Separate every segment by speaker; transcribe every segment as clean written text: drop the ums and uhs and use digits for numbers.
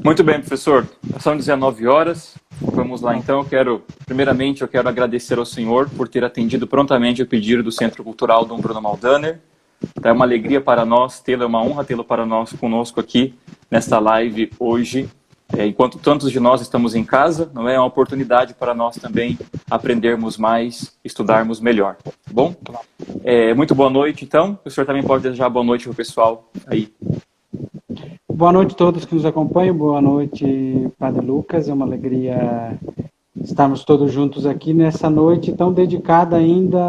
Speaker 1: Muito bem, professor. São 19 horas. Vamos lá, então. Primeiramente, eu quero agradecer ao senhor por ter atendido prontamente o pedido do Centro Cultural Dom Bruno Maldaner. É uma alegria para nós tê-lo, é uma honra tê-lo para nós conosco aqui nesta live hoje. Enquanto tantos de nós estamos em casa, não é uma oportunidade para nós também aprendermos mais, estudarmos melhor. Tá bom? Muito boa noite, então. O senhor também pode desejar boa noite para o pessoal aí.
Speaker 2: Boa noite a todos que nos acompanham, boa noite, Padre Lucas, é uma alegria estarmos todos juntos aqui nessa noite tão dedicada ainda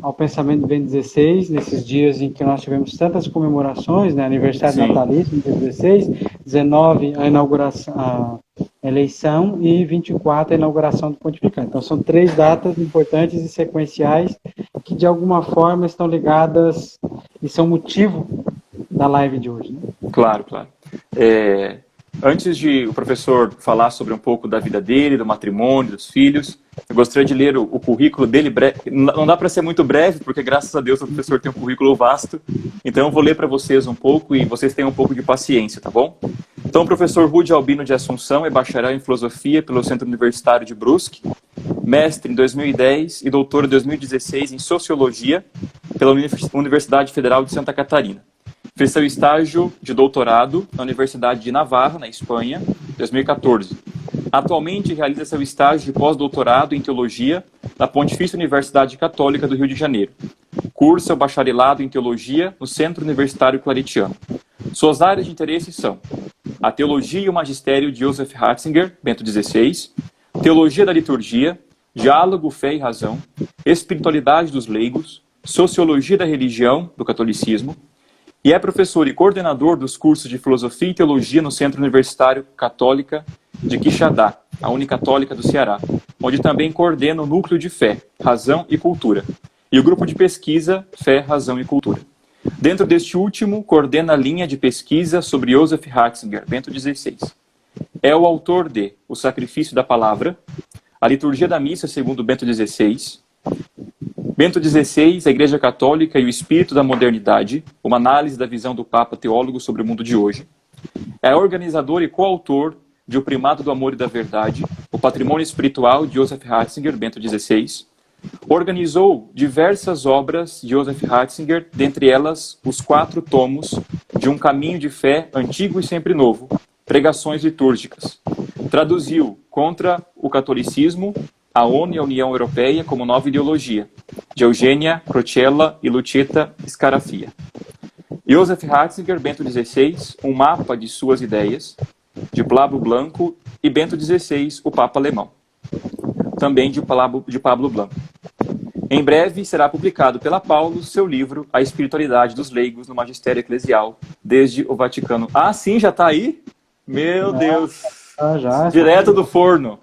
Speaker 2: ao pensamento do Bento XVI, nesses dias em que nós tivemos tantas comemorações, né, aniversário natalício, dia 16, 19, a inauguração, a eleição e 24, a inauguração do pontificado. Então são 3 datas importantes e sequenciais que de alguma forma estão ligadas e são motivo da live de hoje, né?
Speaker 1: Claro, claro. Antes de o professor falar sobre um pouco da vida dele, do matrimônio, dos filhos, eu gostaria de ler o currículo dele. Não dá para ser muito breve, porque graças a Deus o professor tem um currículo vasto. Então eu vou ler para vocês um pouco e vocês tenham um pouco de paciência, tá bom? Então o professor Rude Albino de Assunção é bacharel em filosofia pelo Centro Universitário de Brusque, mestre em 2010 e doutor em 2016 em sociologia pela Universidade Federal de Santa Catarina. Fez seu estágio de doutorado na Universidade de Navarra, na Espanha, em 2014. Atualmente realiza seu estágio de pós-doutorado em teologia na Pontifícia Universidade Católica do Rio de Janeiro. Cursa o bacharelado em teologia no Centro Universitário Claretiano. Suas áreas de interesse são a teologia e o magistério de Joseph Ratzinger, Bento XVI, teologia da liturgia, diálogo, fé e razão, espiritualidade dos leigos, sociologia da religião, do catolicismo, e é professor e coordenador dos cursos de Filosofia e Teologia no Centro Universitário Católica de Quixadá, a Unicatólica do Ceará, onde também coordena o Núcleo de Fé, Razão e Cultura, e o grupo de pesquisa Fé, Razão e Cultura. Dentro deste último, coordena a linha de pesquisa sobre Joseph Ratzinger, Bento XVI. É o autor de O Sacrifício da Palavra, a Liturgia da Missa segundo Bento XVI, Bento XVI, a Igreja Católica e o Espírito da Modernidade, uma análise da visão do Papa teólogo sobre o mundo de hoje. É organizador e coautor de O Primado do Amor e da Verdade, o Patrimônio Espiritual de Joseph Ratzinger, Bento XVI. Organizou diversas obras de Joseph Ratzinger, dentre elas os 4 tomos de Um Caminho de Fé Antigo e Sempre Novo, Pregações Litúrgicas. Traduziu Contra o Catolicismo, a ONU e a União Europeia como Nova Ideologia, de Eugênia Crocella e Lucetta Scarafia. Joseph Ratzinger, Bento XVI, um mapa de suas ideias, de Pablo Blanco, e Bento XVI, o Papa Alemão, também de Pablo Blanco. Em breve será publicado pela Paulus seu livro A Espiritualidade dos Leigos no Magistério Eclesial, desde o Vaticano. Ah, sim, já está aí? Meu Deus! Direto do forno.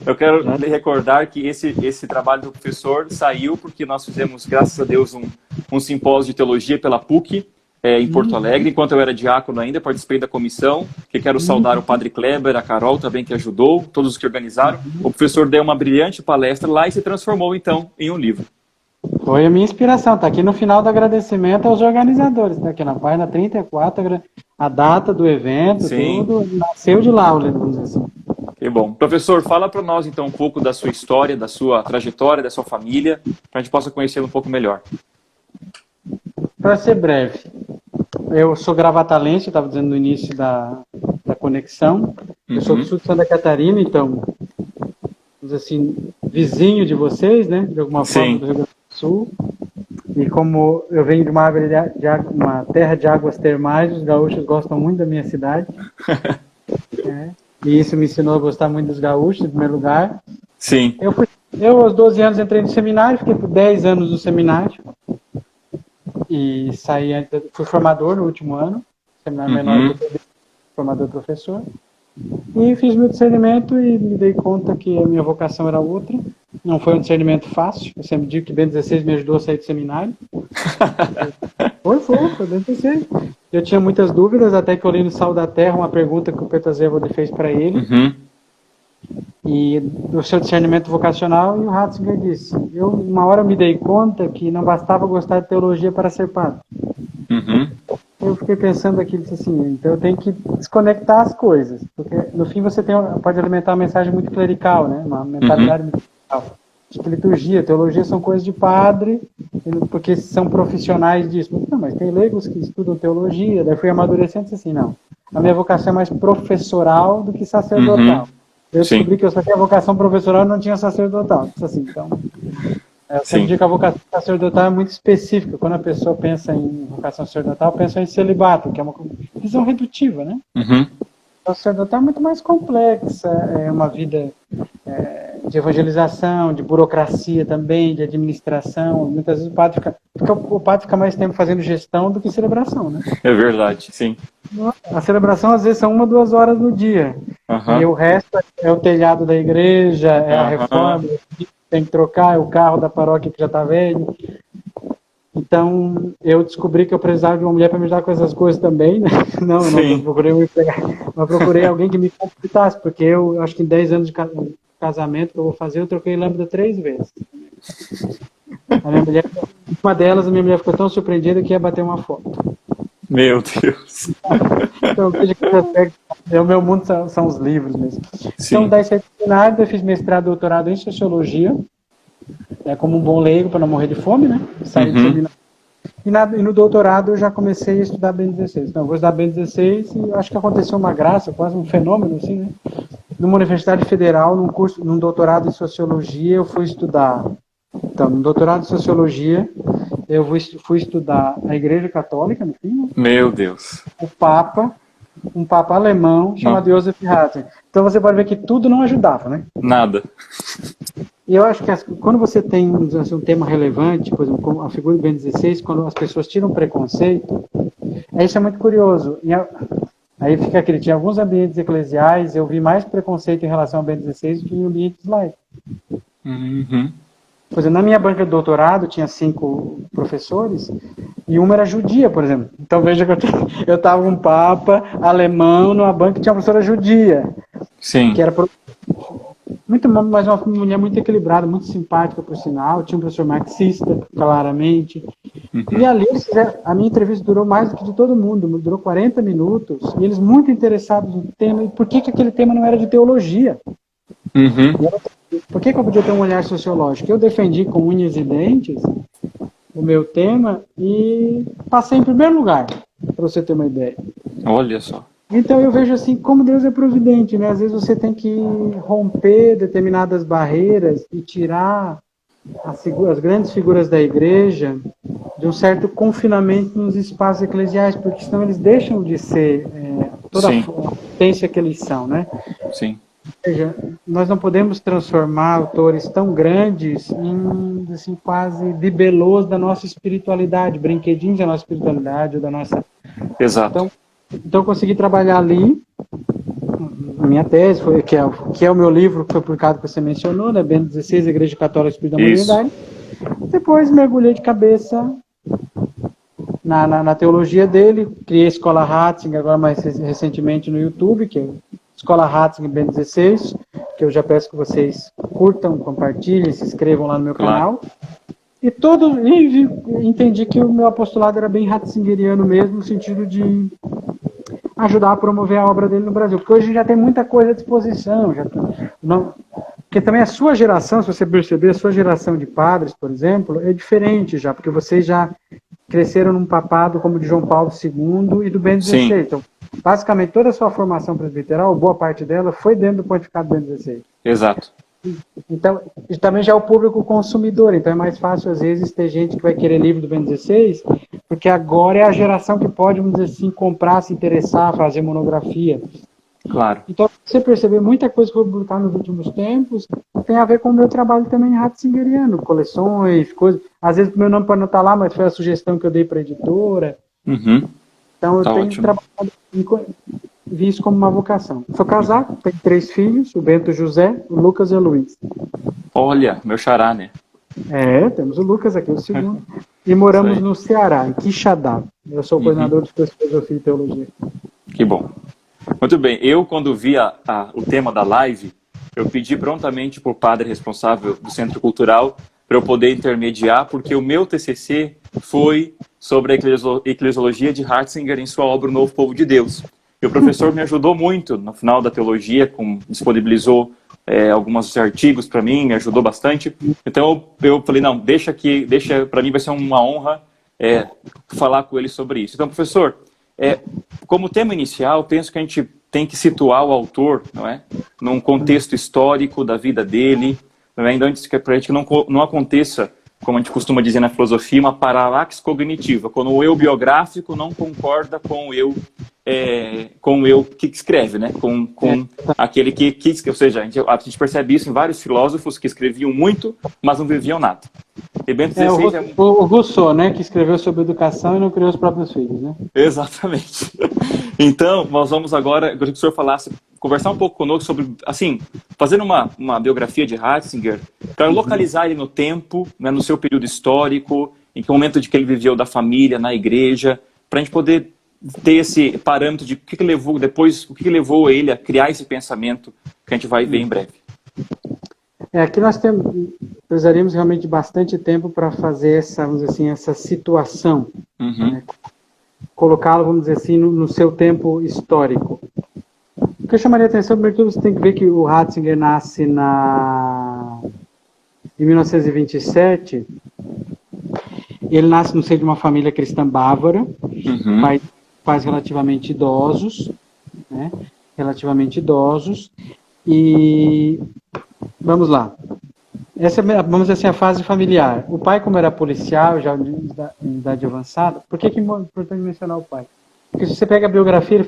Speaker 1: Eu quero lhe recordar que esse trabalho do professor saiu porque nós fizemos, graças a Deus, um simpósio de teologia pela PUC, em Porto Alegre, enquanto eu era diácono ainda, participei da comissão, que quero saudar o padre Kleber, a Carol também que ajudou, todos os que organizaram. O professor deu uma brilhante palestra lá e se transformou, então, em um livro.
Speaker 2: Foi a minha inspiração, está aqui no final do agradecimento aos organizadores, tá aqui na página 34, a data do evento,
Speaker 1: Sim.
Speaker 2: Tudo, nasceu de lá, vamos dizer assim.
Speaker 1: Que bom. Professor, fala para nós então um pouco da sua história, da sua trajetória, da sua família, para a gente possa conhecê-lo um pouco melhor.
Speaker 2: Para ser breve, eu sou gravatalense, eu estava dizendo no início da conexão. Eu sou do sul de Santa Catarina, então, assim, vizinho de vocês, né? De alguma forma, do Rio Grande do Sul. E como eu venho de uma terra de águas termais, os gaúchos gostam muito da minha cidade. E isso me ensinou a gostar muito dos gaúchos, em primeiro lugar.
Speaker 1: Sim.
Speaker 2: Eu aos 12 anos, entrei no seminário, fiquei por 10 anos no seminário. E fui formador no último ano, seminário menor que eu formador professor. E fiz meu discernimento e me dei conta que a minha vocação era outra. Não foi um discernimento fácil. Eu sempre digo que Bento XVI me ajudou a sair do seminário. Foi Bento XVI. Eu tinha muitas dúvidas, até que eu li no Sal da Terra uma pergunta que o Peter Zévoda fez para ele. E do seu discernimento vocacional, e o Ratzinger disse: uma hora me dei conta que não bastava gostar de teologia para ser padre. eu fiquei pensando aqui, disse assim, então eu tenho que desconectar as coisas, porque no fim você pode alimentar uma mensagem muito clerical, né? Uma mentalidade muito clerical. De que liturgia, teologia são coisas de padre, porque são profissionais disso. Não, mas tem leigos que estudam teologia, daí fui amadurecendo e disse assim, não, a minha vocação é mais professoral do que sacerdotal. Eu descobri que eu só tinha vocação professoral e não tinha sacerdotal. Disse assim, então... Eu sempre digo que a vocação sacerdotal é muito específica. Quando a pessoa pensa em vocação sacerdotal, pensa em celibato, que é uma visão redutiva, né? A sacerdotal é muito mais complexa, é uma vida de evangelização, de burocracia também, de administração. Muitas vezes o padre fica mais tempo fazendo gestão do que celebração, né?
Speaker 1: É verdade, sim.
Speaker 2: A celebração às vezes são 1 ou 2 horas no dia. E o resto é o telhado da igreja, é a reforma, tem que trocar, é o carro da paróquia que já está velho. Então, eu descobri que eu precisava de uma mulher para me ajudar com essas coisas também, né? Não procurei um empregado, mas procurei alguém que me completasse, porque eu acho que em 10 anos de casamento que eu vou fazer, eu troquei lâmpada 3 vezes. A minha mulher, uma delas, a minminha mulher ficou tão surpreendida que ia bater uma foto.
Speaker 1: Meu Deus.
Speaker 2: Então, veja que o meu mundo são os livros mesmo.
Speaker 1: Sim.
Speaker 2: Então, daí saí do seminário, eu fiz mestrado e doutorado em sociologia, como um bom leigo para não morrer de fome, né? Saí do seminário. E no doutorado eu já comecei a estudar BN16. Então, eu vou estudar BN16 e acho que aconteceu uma graça, quase um fenômeno, assim, né? Numa universidade federal, num doutorado em sociologia, eu fui estudar. Então, no doutorado em sociologia, eu fui estudar a Igreja Católica, no fim, né?
Speaker 1: Meu Deus.
Speaker 2: Um papa alemão chamado Joseph Ratzinger. Então você pode ver que tudo não ajudava, né?
Speaker 1: Nada.
Speaker 2: E eu acho que quando você tem um tema relevante, por exemplo, como a figura do Bento XVI, quando as pessoas tiram preconceito, isso é muito curioso. Aí fica aquele, tinha alguns ambientes eclesiais, eu vi mais preconceito em relação ao Bento XVI do que em ambientes laicos. Por exemplo, na minha banca de doutorado tinha 5 professores e uma era judia, por exemplo. Então veja que eu estava com um papa alemão numa banca que tinha uma professora judia.
Speaker 1: Sim.
Speaker 2: Que era mas uma mulher muito equilibrada, muito simpática, por sinal. Tinha um professor marxista, claramente. E ali a minha entrevista durou mais do que de todo mundo, durou 40 minutos, e eles muito interessados no tema, e por que aquele tema não era de teologia? Por que eu podia ter um olhar sociológico? Eu defendi com unhas e dentes o meu tema e passei em primeiro lugar, para você ter uma ideia.
Speaker 1: Olha só.
Speaker 2: Então eu vejo assim, como Deus é providente, né? Às vezes você tem que romper determinadas barreiras e tirar as grandes figuras da igreja de um certo confinamento nos espaços eclesiais, porque senão eles deixam de ser toda a potência que eles são, né?
Speaker 1: Sim.
Speaker 2: Ou seja, nós não podemos transformar autores tão grandes em assim, quase bibelôs da nossa espiritualidade, brinquedinhos da nossa espiritualidade ou da nossa...
Speaker 1: Exato.
Speaker 2: Então eu consegui trabalhar ali, a minha tese, que é o meu livro que foi publicado que você mencionou, né? Bento XVI, Igreja Católica e Espírito da Modernidade. Depois mergulhei de cabeça na teologia dele, criei a Escola Ratzinger, agora mais recentemente no YouTube, que é Escola Ratzinger Bento XVI, que eu já peço que vocês curtam, compartilhem, se inscrevam lá no meu canal. E entendi que o meu apostolado era bem ratzingeriano mesmo, no sentido de ajudar a promover a obra dele no Brasil. Porque hoje já tem muita coisa à disposição. Porque também a sua geração, se você perceber, a sua geração de padres, por exemplo, é diferente já, porque vocês já cresceram num papado como o de João Paulo II e do Bento XVI. Então, basicamente, toda a sua formação presbiteral, boa parte dela, foi dentro do pontificado do Bento XVI.
Speaker 1: Exato.
Speaker 2: Então, também já é o público consumidor, então é mais fácil, às vezes, ter gente que vai querer livro do Bento XVI, porque agora é a geração que pode, vamos dizer assim, comprar, se interessar, fazer monografia.
Speaker 1: Claro.
Speaker 2: Então, você perceber muita coisa que foi publicada nos últimos tempos tem a ver com o meu trabalho também ratzingeriano, coleções, coisas. Às vezes o meu nome pode não estar lá, mas foi a sugestão que eu dei para a editora. Então, eu tenho trabalhado, vi isso como uma vocação. Sou casado, tenho 3 filhos, o Bento José, o Lucas e o Luiz.
Speaker 1: Olha, meu xará, né?
Speaker 2: Temos o Lucas aqui, o segundo. E moramos no Ceará, em Quixadá. Eu sou o coordenador de Filosofia e Teologia.
Speaker 1: Que bom. Muito bem, eu quando vi o tema da live, eu pedi prontamente para o padre responsável do Centro Cultural para eu poder intermediar, porque o meu TCC foi sobre a eclesiologia de Ratzinger em sua obra O Novo Povo de Deus. E o professor me ajudou muito no final da teologia, disponibilizou alguns artigos para mim, me ajudou bastante. Então eu falei, não, deixa para mim vai ser uma honra falar com ele sobre isso. Então, professor, como tema inicial, penso que a gente tem que situar o autor, não é, num contexto histórico da vida dele, não é? Ainda antes que para a gente não aconteça, como a gente costuma dizer na filosofia, uma paralaxe cognitiva, quando o eu biográfico não concorda com o eu que escreve, né? Com aquele que ou seja, a gente percebe isso em vários filósofos que escreviam muito, mas não viviam nada. E Bento XVI
Speaker 2: o Rousseau, né, que escreveu sobre educação e não criou os próprios filhos, né?
Speaker 1: Exatamente. Então, nós vamos agora, eu gostaria que o senhor conversar um pouco conosco sobre, assim, fazendo uma biografia de Ratzinger, para localizar ele no tempo, né, no seu período histórico, em que momento de que ele viveu da família, na igreja, para a gente poder ter esse parâmetro de o que levou ele a criar esse pensamento que a gente vai ver em breve.
Speaker 2: Aqui nós precisaríamos realmente de bastante tempo para fazer essa situação, né? Colocá-lo, vamos dizer assim, no seu tempo histórico. O que eu chamaria a atenção, primeiro você tem que ver que o Ratzinger nasce em 1927, ele nasce no seio de uma família cristã bávara, pais relativamente idosos, né? Relativamente idosos, e vamos lá. Essa é, vamos dizer assim, a fase familiar. O pai, como era policial, já em idade avançada, por que é importante mencionar o pai? Porque se você pega a biografia, ele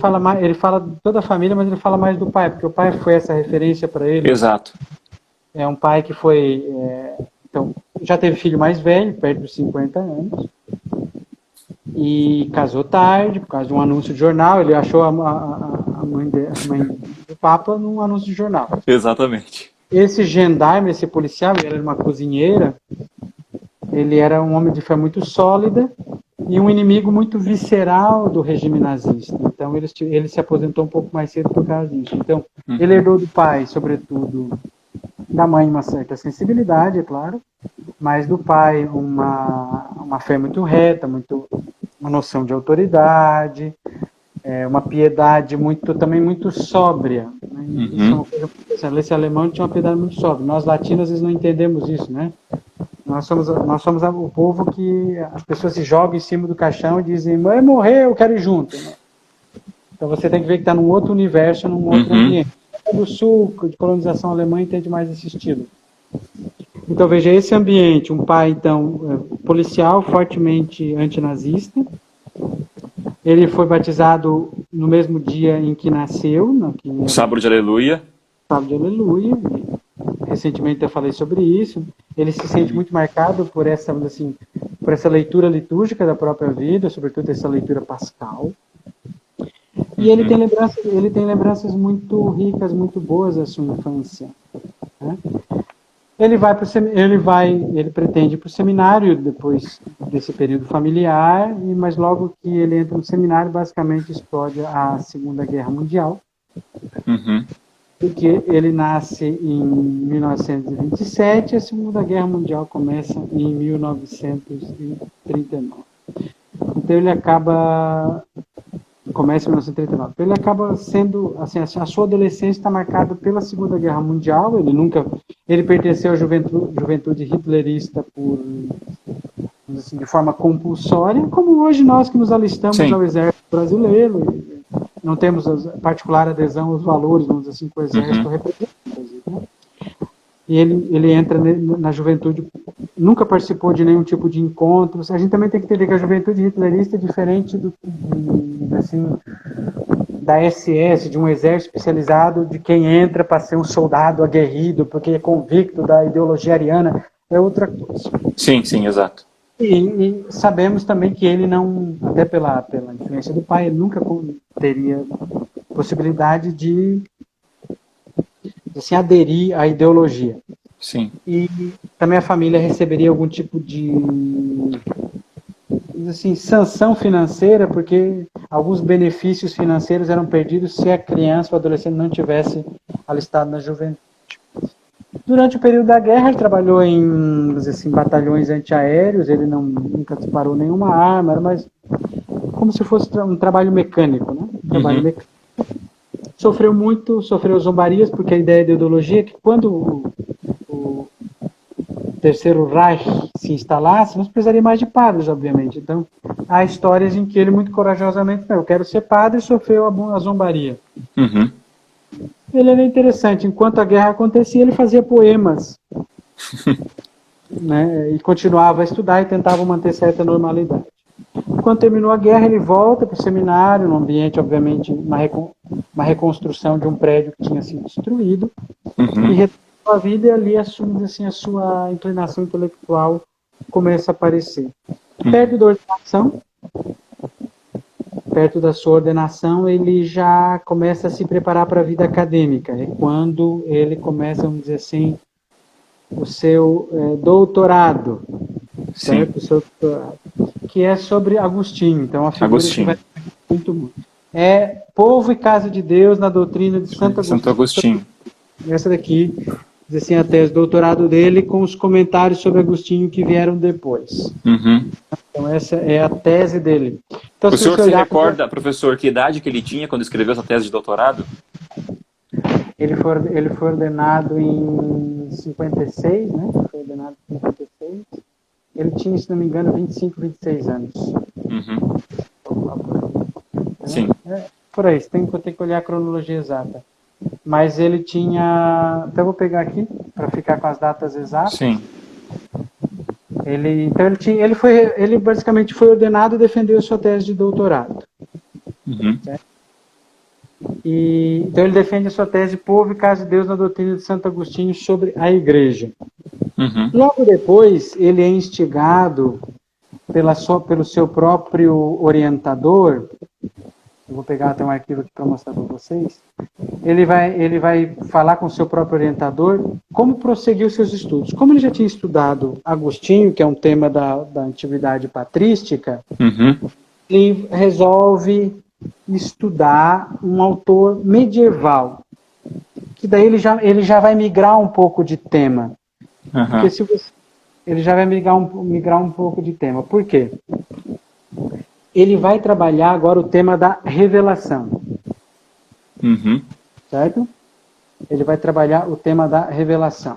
Speaker 2: fala de toda a família, mas ele fala mais do pai, porque o pai foi essa referência para ele.
Speaker 1: Exato.
Speaker 2: É um pai que foi... então, já teve filho mais velho, perto dos 50 anos, e casou tarde, por causa de um anúncio de jornal. Ele achou a mãe do Papa num anúncio de jornal.
Speaker 1: Exatamente.
Speaker 2: Esse gendarme, esse policial, ele era uma cozinheira, ele era um homem de fé muito sólida e um inimigo muito visceral do regime nazista. Então ele se aposentou um pouco mais cedo por causa disso. Então ele herdou do pai, sobretudo, da mãe uma certa sensibilidade, é claro, mas do pai uma fé muito reta, uma noção de autoridade, uma piedade também muito sóbria. Né? Isso é uma coisa muito interessante. Esse alemão tinha uma piedade muito sóbria. Nós latinos às vezes não entendemos isso, né? Nós somos o povo que as pessoas se jogam em cima do caixão e dizem: mãe, morreu, eu quero ir junto. Né? Então você tem que ver que está num outro universo, num outro ambiente. Do sul, de colonização alemã, entende mais esse estilo. Então veja esse ambiente, um pai então policial, fortemente antinazista. Ele foi batizado no mesmo dia em que nasceu.
Speaker 1: Sábado de Aleluia.
Speaker 2: Sábado de Aleluia. Recentemente eu falei sobre isso. Ele se sente muito marcado por essa leitura litúrgica da própria vida, sobretudo essa leitura pascal. E ele tem lembranças muito ricas, muito boas da sua infância. Né? Ele pretende ir para o seminário depois desse período familiar, mas logo que ele entra no seminário, basicamente explode a Segunda Guerra Mundial. Porque ele nasce em 1927 e a Segunda Guerra Mundial começa em 1939. Então ele começa em 1939. Ele acaba sendo, assim, a sua adolescência está marcada pela Segunda Guerra Mundial. Ele pertenceu à juventude hitlerista de forma compulsória, como hoje nós que nos alistamos ao exército brasileiro. Não temos particular adesão aos valores, vamos dizer assim, que o exército representa. Né? E ele entra na juventude, nunca participou de nenhum tipo de encontros. A gente também tem que entender que a juventude hitlerista é diferente da SS, de um exército especializado, de quem entra para ser um soldado aguerrido, porque é convicto da ideologia ariana, é outra coisa.
Speaker 1: Sim, exato.
Speaker 2: E sabemos também que ele não, até pela influência do pai, ele nunca teria possibilidade de aderir à ideologia.
Speaker 1: Sim.
Speaker 2: E também a família receberia algum tipo de sanção financeira, porque alguns benefícios financeiros eram perdidos se a criança ou adolescente não tivesse alistado na juventude. Durante o período da guerra, ele trabalhou em, vamos dizer assim, batalhões antiaéreos, ele nunca disparou nenhuma arma, era mais como se fosse um trabalho mecânico, né? Um trabalho mecânico. Sofreu zombarias, porque a ideia da ideologia é que quando o Terceiro Reich se instalasse, não precisaria mais de padres, obviamente. Então, há histórias em que ele muito corajosamente, eu quero ser padre, e sofreu a zombaria.
Speaker 1: Uhum.
Speaker 2: Ele era interessante, enquanto a guerra acontecia, ele fazia poemas, né, e continuava a estudar e tentava manter certa normalidade. Quando terminou a guerra, ele volta para o seminário, num ambiente, obviamente, uma reconstrução de um prédio que tinha sido destruído, e retoma a vida, e ali assume assim, a sua inclinação intelectual começa a aparecer. Perto da sua ordenação, ele já começa a se preparar para a vida acadêmica. É quando ele começa, vamos dizer assim, o seu doutorado, certo? O seu doutorado, que é sobre Agostinho. Então, a figura que vai muito é Povo e Casa de Deus na doutrina de Santo Agostinho. Essa daqui, diz assim, a tese de doutorado dele, com os comentários sobre Agostinho que vieram depois. Então, essa é a tese dele. Então,
Speaker 1: o senhor se recorda, professor, que idade que ele tinha quando escreveu essa tese de doutorado?
Speaker 2: Ele foi ordenado em 56, né? Foi ordenado em 56. Ele tinha, se não me engano, 25, 26 anos.
Speaker 1: Sim.
Speaker 2: Por aí, tem que olhar a cronologia exata. Mas ele tinha... Então, eu vou pegar aqui, para ficar com as datas exatas.
Speaker 1: Sim.
Speaker 2: Ele basicamente foi ordenado e defendeu a sua tese de doutorado. Então ele defende a sua tese Povo e Casa de Deus na doutrina de Santo Agostinho sobre a Igreja. Logo depois, ele é instigado pelo seu próprio orientador. Eu vou pegar até um arquivo aqui para mostrar para vocês. Ele vai falar com o seu próprio orientador como prosseguir os seus estudos. Como ele já tinha estudado Agostinho, que é um tema da antiguidade patrística, ele resolve estudar um autor medieval, que daí ele já vai migrar um pouco de tema. Porque ele já vai migrar um pouco de tema. Por quê? Ele vai trabalhar agora o tema da revelação. Certo? Ele vai trabalhar o tema da revelação.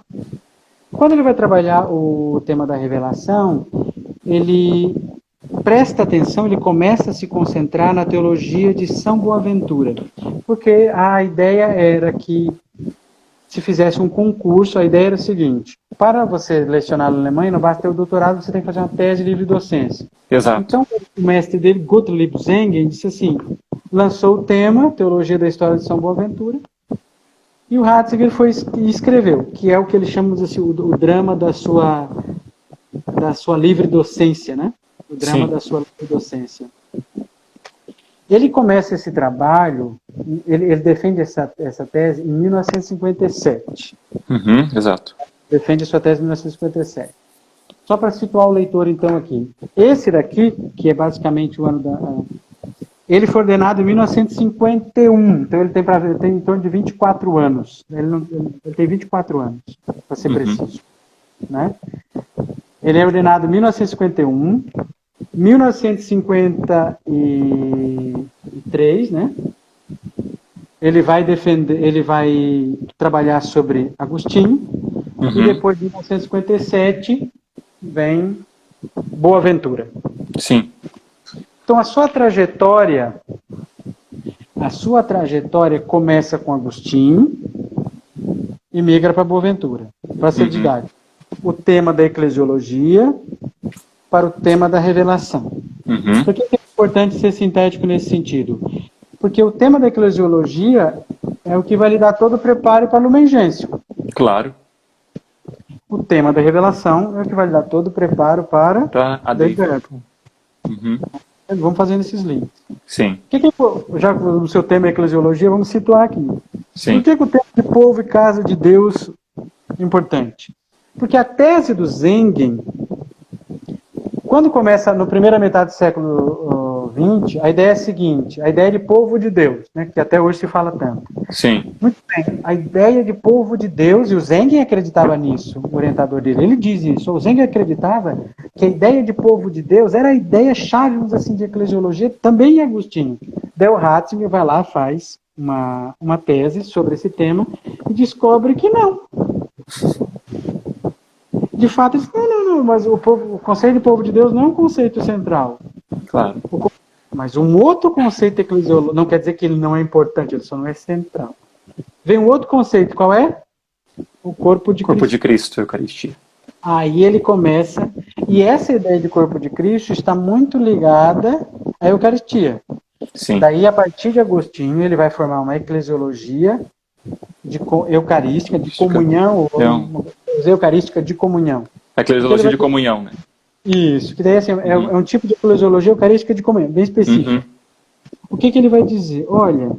Speaker 2: Quando ele vai trabalhar o tema da revelação, ele presta atenção, ele começa a se concentrar na teologia de São Boaventura. Porque a ideia era que se fizesse um concurso, a ideia era a seguinte: para você lecionar na Alemanha, não basta ter o doutorado, você tem que fazer uma tese de livre-docência.
Speaker 1: Exato.
Speaker 2: Então, o mestre dele, Gottlieb Zengen, disse assim, lançou o tema, Teologia da História de São Boaventura, e o Ratzinger foi e escreveu, que é o que ele chama assim, o drama da sua livre-docência, né? O drama da sua livre-docência. Ele começa esse trabalho, ele defende essa tese em 1957.
Speaker 1: Exato.
Speaker 2: Defende a sua tese em 1957. Só para situar o leitor, então, aqui. Esse daqui, que é basicamente o ano da... Ele foi ordenado em 1951, então ele tem em torno de 24 anos. Ele tem 24 anos, para ser preciso. Né? Ele é ordenado em 1951, 1953, né? Ele vai trabalhar sobre Agostinho, e depois de 1957 vem Boaventura.
Speaker 1: Sim.
Speaker 2: Então a sua trajetória começa com Agostinho e migra para Boaventura, para ser didático. O tema da eclesiologia para o tema da revelação. Por que é importante ser sintético nesse sentido? Porque o tema da eclesiologia é o que vai lhe dar todo o preparo para a Lumen Gentium.
Speaker 1: Claro.
Speaker 2: O tema da revelação é o que vai lhe dar todo o preparo para
Speaker 1: a
Speaker 2: Verbo. Vamos fazendo esses links.
Speaker 1: Sim.
Speaker 2: Já que o seu tema é eclesiologia, vamos situar aqui.
Speaker 1: Sim.
Speaker 2: Por que o tema de povo e casa de Deus é importante? Porque a tese do Zengen, quando começa, no primeira metade do século XX, a ideia é a seguinte, a ideia de povo de Deus, né, que até hoje se fala tanto.
Speaker 1: Sim.
Speaker 2: Muito bem, a ideia de povo de Deus, e o Zengen acreditava nisso, o orientador dele, ele diz isso, o Zengen acreditava que a ideia de povo de Deus era a ideia-chave, vamos dizer assim, de eclesiologia, também em Agostinho. Daí o Ratzinger vai lá, faz uma tese sobre esse tema e descobre que não. De fato, não, mas o conceito de povo de Deus não é um conceito central.
Speaker 1: Claro.
Speaker 2: Mas um outro conceito eclesiológico, não quer dizer que ele não é importante, ele só não é central. Vem um outro conceito, qual é? O corpo de Cristo.
Speaker 1: Corpo de Cristo, a Eucaristia.
Speaker 2: Aí ele começa, e essa ideia de corpo de Cristo está muito ligada à Eucaristia.
Speaker 1: Sim.
Speaker 2: Daí, a partir de Agostinho, ele vai formar uma eclesiologia eucarística, de comunhão, ou eucarística de comunhão.
Speaker 1: A eclesiologia de comunhão, né?
Speaker 2: Isso, que daí assim, é um tipo de eclesiologia eucarística de comunhão, bem específico. O que ele vai dizer? Olha,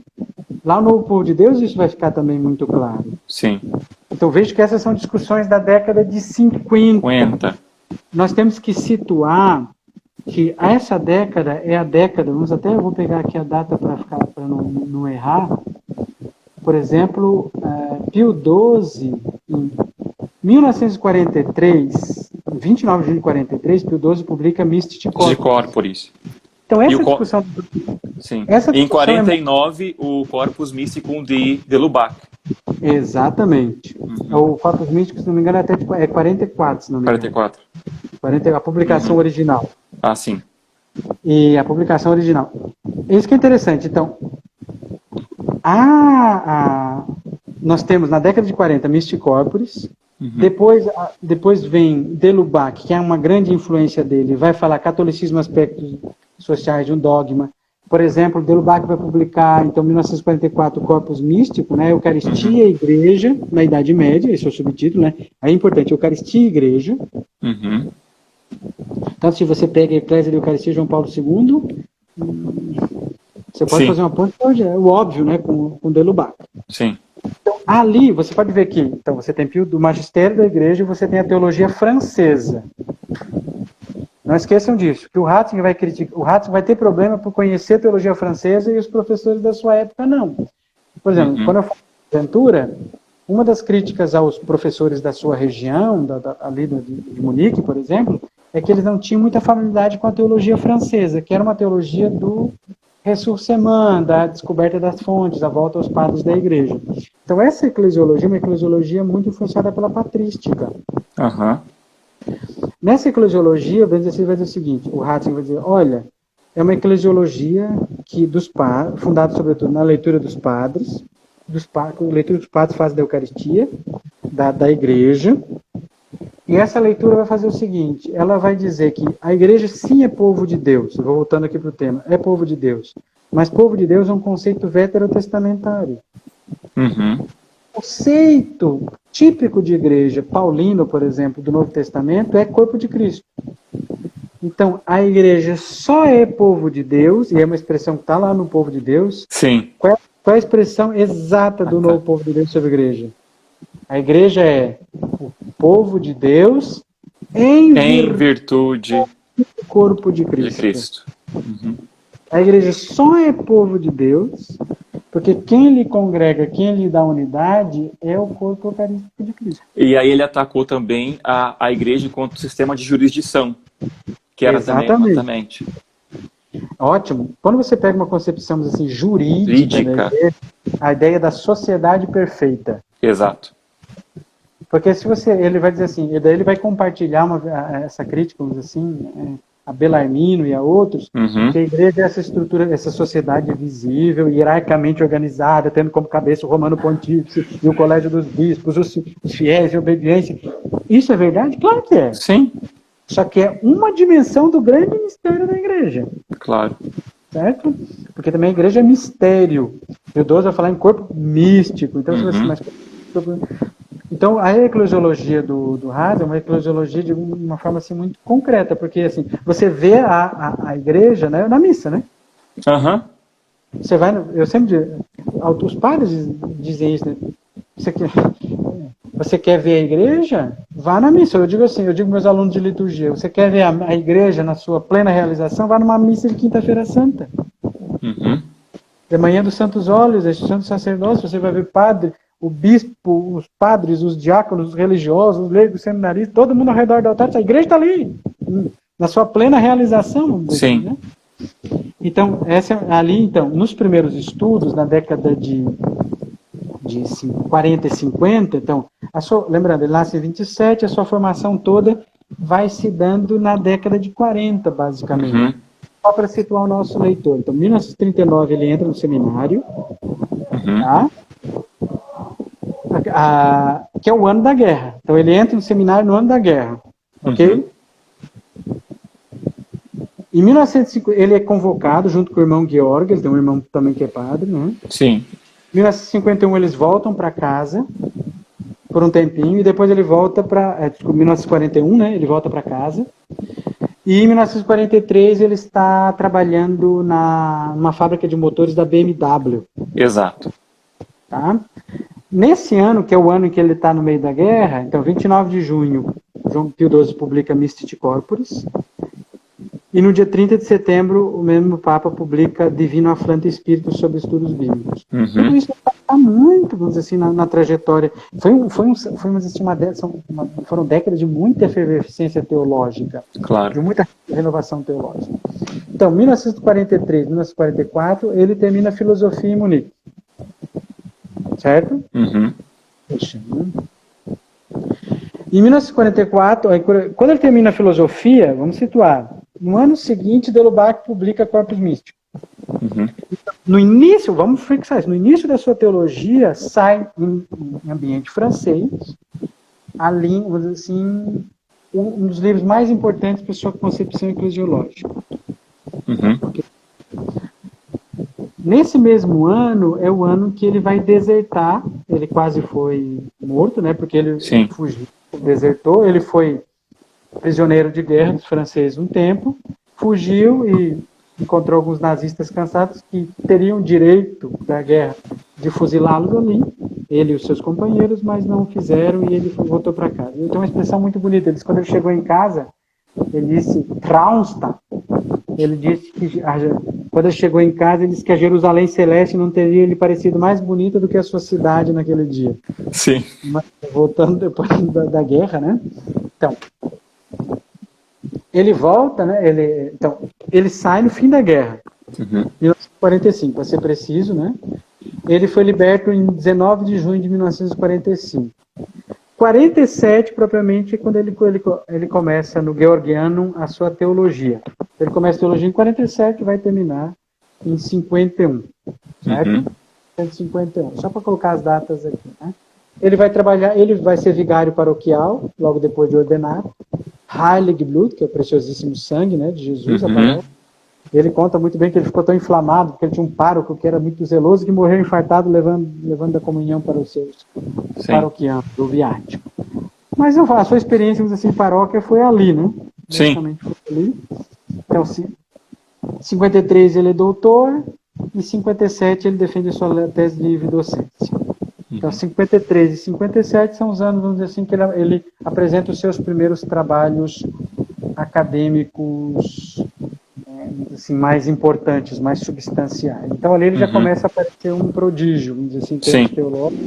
Speaker 2: lá no Povo de Deus isso vai ficar também muito claro.
Speaker 1: Sim.
Speaker 2: Então vejo que essas são discussões da década de 50. Nós temos que situar que essa década é a década, eu vou pegar aqui a data para não errar. Por exemplo, Pio XII, em 1943, 29 de junho de 43, Pio XII publica Mystic
Speaker 1: Corporis.
Speaker 2: Então essa discussão...
Speaker 1: Sim. Em 49, o Corpus Mysticum de Lubac.
Speaker 2: Exatamente. O Corpus Mysticum, se não me engano, é 44, se não me engano. 44. A publicação original.
Speaker 1: Ah, sim.
Speaker 2: E a publicação original. Isso que é interessante. Então, nós temos na década de 40 Mystic Corporis, depois vem de Lubac, que é uma grande influência dele, vai falar catolicismo, aspectos sociais de um dogma. Por exemplo, de Lubac vai publicar, então, em 1944, o Corpus Místico, né, Eucaristia e Igreja, na Idade Média, esse é o subtítulo, né? Aí é importante, Eucaristia e Igreja. Então, se você pega a Eclésia de Eucaristia João Paulo II, você pode fazer uma ponte, o óbvio, né, com de Lubac.
Speaker 1: Sim.
Speaker 2: Então, ali, você pode ver que então, você tem do magistério da igreja e você tem a teologia francesa. Não esqueçam disso, que o Ratzinger vai criticar. O Ratzinger vai ter problema por conhecer a teologia francesa e os professores da sua época não. Por exemplo, quando eu falo de Ventura, uma das críticas aos professores da sua região, ali de Munique, por exemplo, é que eles não tinham muita familiaridade com a teologia francesa, que era uma teologia do ressurcement, da descoberta das fontes, a volta aos padres da igreja. Então essa eclesiologia é uma eclesiologia muito influenciada pela patrística. Nessa eclesiologia, vai dizer o seguinte, o Ratzinger vai dizer, olha, é uma eclesiologia fundada sobretudo na leitura dos padres, leitura dos padres faz da Eucaristia, da igreja, e essa leitura vai fazer o seguinte, ela vai dizer que a igreja sim é povo de Deus, vou voltando aqui para o tema, é povo de Deus, mas povo de Deus é um conceito veterotestamentário. O conceito típico de igreja, paulino, por exemplo, do Novo Testamento, é corpo de Cristo. Então, a igreja só é povo de Deus, e é uma expressão que está lá no povo de Deus.
Speaker 1: Sim.
Speaker 2: Qual é a expressão exata do novo povo de Deus sobre a igreja? A igreja é o povo de Deus em virtude do corpo de Cristo. A igreja só é povo de Deus porque quem lhe congrega, quem lhe dá unidade é o corpo eucarístico de Cristo.
Speaker 1: E aí ele atacou também a igreja enquanto sistema de jurisdição, que era também
Speaker 2: Ótimo. Quando você pega uma concepção assim, jurídica. A ideia da sociedade perfeita.
Speaker 1: Exato.
Speaker 2: Porque se ele vai dizer assim, e daí ele vai compartilhar essa crítica, vamos dizer assim, a Bellarmino e a outros, que a igreja é essa estrutura, essa sociedade visível, hierarquicamente organizada, tendo como cabeça o Romano Pontífice e o Colégio dos Bispos, os fiéis de obediência. Isso é verdade? Claro que é.
Speaker 1: Sim.
Speaker 2: Só que é uma dimensão do grande mistério da igreja.
Speaker 1: Claro.
Speaker 2: Certo? Porque também a igreja é mistério. O Pio XII vai falar em corpo místico. Então, então a eclesiologia do Ratzinger é uma eclesiologia de uma forma assim, muito concreta, porque assim, você vê a igreja, né, na missa, né? Você vai, eu sempre digo, os padres dizem isso, né? Você quer ver a igreja? vá na missa. Eu digo assim, eu digo meus alunos de liturgia, você quer ver a igreja na sua plena realização? Vá numa missa de Quinta-feira Santa.
Speaker 1: Uhum.
Speaker 2: De manhã dos Santos Óleos, este santo sacerdócio, você vai ver padre, o bispo, os padres, os diáconos, os religiosos, os leigos, os seminaristas, todo mundo ao redor do altar. A igreja está ali, na sua plena realização, vamos dizer assim, né? Então, ali, então, nos primeiros estudos, na década de 40 e 50, então, lembrando, ele nasce em 27, a sua formação toda vai se dando na década de 40, basicamente.
Speaker 1: Uhum.
Speaker 2: Só para situar o nosso leitor. Então, em 1939 ele entra no seminário, tá? Que é o ano da guerra. Então, ele entra no seminário no ano da guerra, ok? Em 1950, ele é convocado junto com o irmão Georg, ele tem um irmão também que é padre, né?
Speaker 1: Sim.
Speaker 2: Em 1951 eles voltam para casa por um tempinho e depois ele volta para... Em 1941, né? Ele volta para casa. E em 1943 ele está trabalhando numa fábrica de motores da BMW.
Speaker 1: Exato.
Speaker 2: Tá? Nesse ano, que é o ano em que ele está no meio da guerra, então 29 de junho, João Pio XII publica Mystic Corporis. E no dia 30 de setembro, o mesmo Papa publica Divino Aflante Espírito sobre Estudos Bíblicos. Tudo isso está muito, vamos dizer assim, na trajetória. Foram décadas de muita efervescência teológica,
Speaker 1: claro,
Speaker 2: de muita renovação teológica. Então, 1943, 1944, ele termina a filosofia em Munique. Certo? Em 1944, quando ele termina a filosofia, vamos situar, no ano seguinte, Delubac publica Corpus Místico. No início, vamos fixar isso, no início da sua teologia, sai em ambiente francês, ali, vamos dizer assim, um dos livros mais importantes para a sua concepção eclesiológica. Nesse mesmo ano, é o ano que ele vai desertar, ele quase foi morto, né, porque ele fugiu, desertou, ele foi prisioneiro de guerra dos franceses um tempo, fugiu e encontrou alguns nazistas cansados que teriam direito da guerra de fuzilá-los ali, ele e os seus companheiros, mas não fizeram e ele voltou para casa. Ele tem uma expressão muito bonita, ele disse, quando ele chegou em casa, ele disse Traunstadt, ele disse que quando ele chegou em casa, ele disse que a Jerusalém Celeste não teria lhe parecido mais bonita do que a sua cidade naquele dia.
Speaker 1: Sim. Mas,
Speaker 2: voltando depois da guerra, né? Então, ele volta, né? Ele sai no fim da guerra, 1945, para ser preciso, né? Ele foi liberto em 19 de junho de 1945. 47, propriamente, é quando ele começa no Georgianum a sua teologia. Ele começa a teologia em 47 e vai terminar em 51, certo? 51. Só para colocar as datas aqui, né? Ele vai trabalhar, ele vai ser vigário paroquial, logo depois de ordenado. Heilig Blut, que é o preciosíssimo sangue, né, de Jesus, a palavra. Ele conta muito bem que ele ficou tão inflamado, porque ele tinha um pároco que era muito zeloso, que morreu infartado levando a comunhão para os seus paroquianos, do viático. Mas a sua experiência, assim, paróquia foi ali, né?
Speaker 1: Sim.
Speaker 2: Foi ali. Então, 53 ele é doutor, e 57 ele defende a sua tese de livre docência. Então, 53 e 57 são os anos, vamos dizer assim, que ele apresenta os seus primeiros trabalhos acadêmicos, assim, mais importantes, mais substanciais. Então, ali ele já começa a parecer um prodígio, vamos dizer assim, em termos teológicos.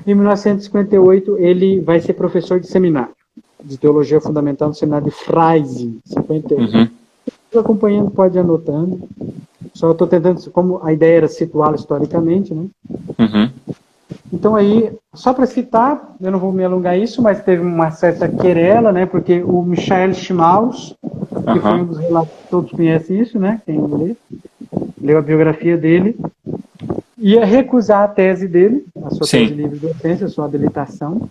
Speaker 2: Em 1958, ele vai ser professor de seminário, de teologia fundamental no seminário de Freising, 58. Acompanhando, pode ir anotando. Só estou tentando, como a ideia era situá-lo historicamente, né? Então aí, só para citar, eu não vou me alongar isso, mas teve uma certa querela, né? Porque o Michael Schmaus, que foi um dos relatos, todos conhecem isso, né? Quem leu a biografia dele, ia recusar a tese dele, a sua tese de livre docência, a sua habilitação,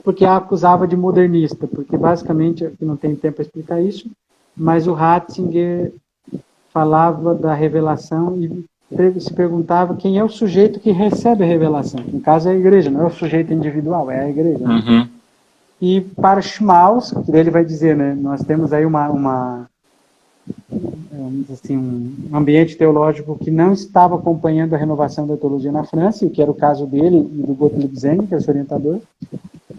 Speaker 2: porque a acusava de modernista, porque basicamente, aqui não tem tempo para explicar isso, mas o Ratzinger falava da revelação e se perguntava quem é o sujeito que recebe a revelação. No caso é a igreja, não é o sujeito individual, é a igreja. Né? E para Schmaus, que ele vai dizer, né, nós temos aí um ambiente teológico que não estava acompanhando a renovação da teologia na França, o que era o caso dele e do Gottlieb Zenner, que é seu orientador.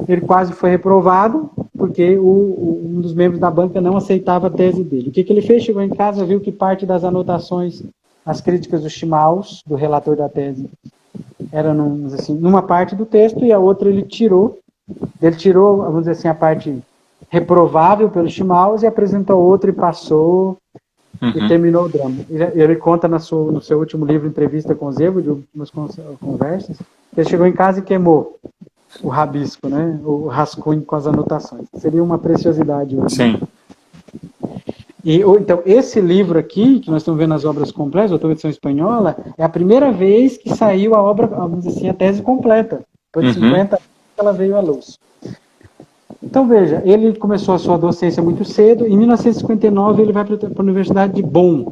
Speaker 2: ele quase foi reprovado, porque um dos membros da banca não aceitava a tese dele. O que ele fez? Chegou em casa, viu que parte das anotações, as críticas do Schmaus, do relator da tese, eram assim, numa parte do texto, e a outra ele tirou. Ele tirou, vamos dizer assim, a parte reprovável pelo Schmaus e apresentou outra e passou, e terminou o drama. Ele conta no seu último livro, Entrevista com Zebo, de últimas conversas, que ele chegou em casa e queimou o rabisco, né? O rascunho com as anotações. Seria uma preciosidade hoje.
Speaker 1: Sim.
Speaker 2: Então, esse livro aqui, que nós estamos vendo as obras completas, outra edição espanhola, é a primeira vez que saiu a obra, vamos dizer assim, a tese completa. Depois de 50 anos ela veio à luz. Então, veja, ele começou a sua docência muito cedo. Em 1959, ele vai para a Universidade de Bonn.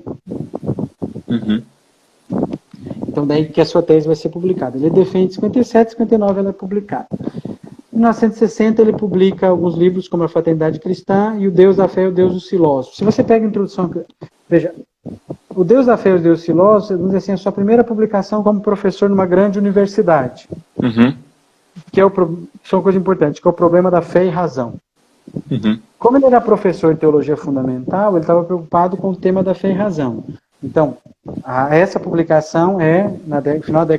Speaker 2: Então, daí que a sua tese vai ser publicada. Ele defende em 57, 59 ela é publicada. Em 1960, ele publica alguns livros, como A Fraternidade Cristã e O Deus da Fé e o Deus dos Filósofos. Se você pega a introdução... Veja, O Deus da Fé e o Deus dos Filósofos, vamos dizer assim, é a sua primeira publicação como professor numa grande universidade. Que são coisas importantes, que é o problema da fé e razão. Como ele era professor de teologia fundamental, ele estava preocupado com o tema da fé e razão. Então, essa publicação é final da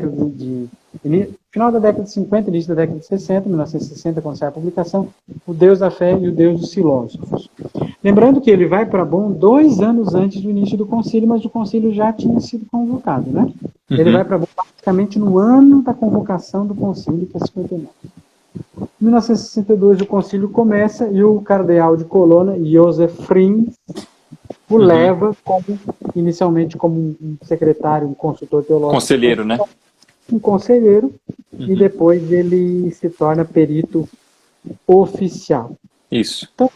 Speaker 2: década de 50, início da década de 60, 1960, quando sai a publicação, O Deus da Fé e o Deus dos Filósofos. Lembrando que ele vai para Bonn 2 anos antes do início do concílio, mas o concílio já tinha sido convocado, né? Ele vai para Bonn praticamente no ano da convocação do concílio, que é 59. Em 1962 o concílio começa e o cardeal de Colonna, Josef Frins, o leva inicialmente como um secretário, um consultor teológico.
Speaker 1: Conselheiro, né?
Speaker 2: Um conselheiro, e depois ele se torna perito oficial.
Speaker 1: Isso.
Speaker 2: Então,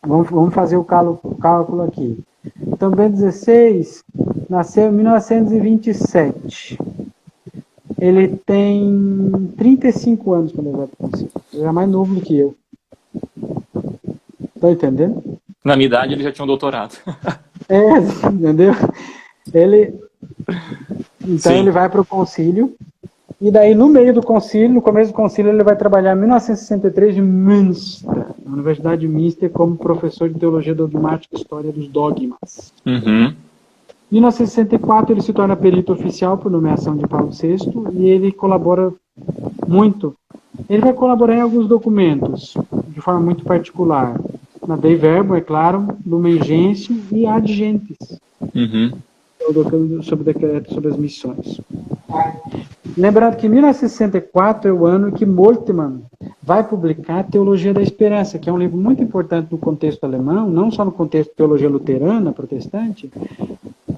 Speaker 2: vamos fazer o cálculo aqui. Então, Bento XVI nasceu em 1927. Ele tem 35 anos quando ele vai para o concílio. Ele é mais novo do que eu. Está entendendo?
Speaker 1: Na minha idade, ele já tinha um doutorado.
Speaker 2: Entendeu? Então, ele vai para o concílio. E daí, no meio do concílio, no começo do concílio, ele vai trabalhar em 1963 em Münster, na Universidade de Münster, como professor de Teologia Dogmática e História dos Dogmas. Em 1964, ele se torna perito oficial por nomeação de Paulo VI e ele colabora muito. Ele vai colaborar em alguns documentos, de forma muito particular. Na Dei Verbum, é claro, Lumen Gentium e Ad Gentes. Sobre o decreto sobre as missões. Lembrando que 1964 é o ano que Moltmann vai publicar Teologia da Esperança, que é um livro muito importante no contexto alemão, não só no contexto de teologia luterana, protestante,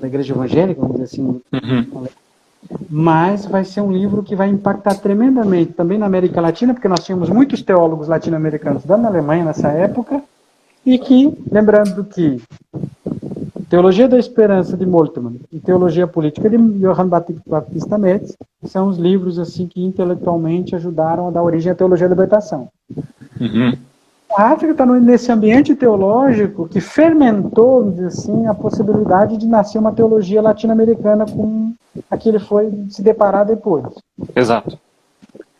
Speaker 2: da igreja evangélica, vamos dizer assim, mas vai ser um livro que vai impactar tremendamente também na América Latina, porque nós tínhamos muitos teólogos latino-americanos da Alemanha nessa época, e que, lembrando que Teologia da Esperança de Moltmann e Teologia Política de Johann Baptista Metz são os livros assim que intelectualmente ajudaram a dar origem à Teologia da Libertação. A África está nesse ambiente teológico que fermentou, vamos dizer assim, a possibilidade de nascer uma teologia latino-americana com a que ele foi se deparar depois.
Speaker 1: Exato.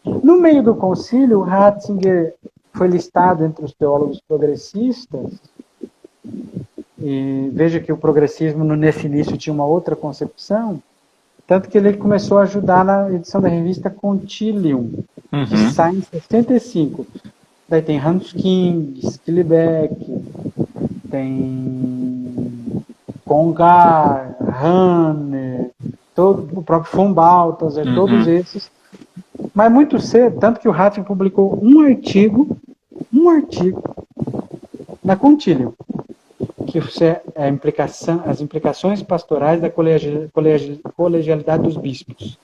Speaker 2: No meio do concílio, Ratzinger foi listado entre os teólogos progressistas. E veja que o progressismo nesse início tinha uma outra concepção, tanto que ele começou a ajudar na edição da revista Concilium, que sai em 65. Daí tem Hans King, Skillebeck, tem Congar, Hanner, o próprio von Balthasar, todos esses. Mas muito cedo, tanto que o Ratzinger publicou um artigo na Concilium, que é as implicações pastorais da colegialidade dos bispos.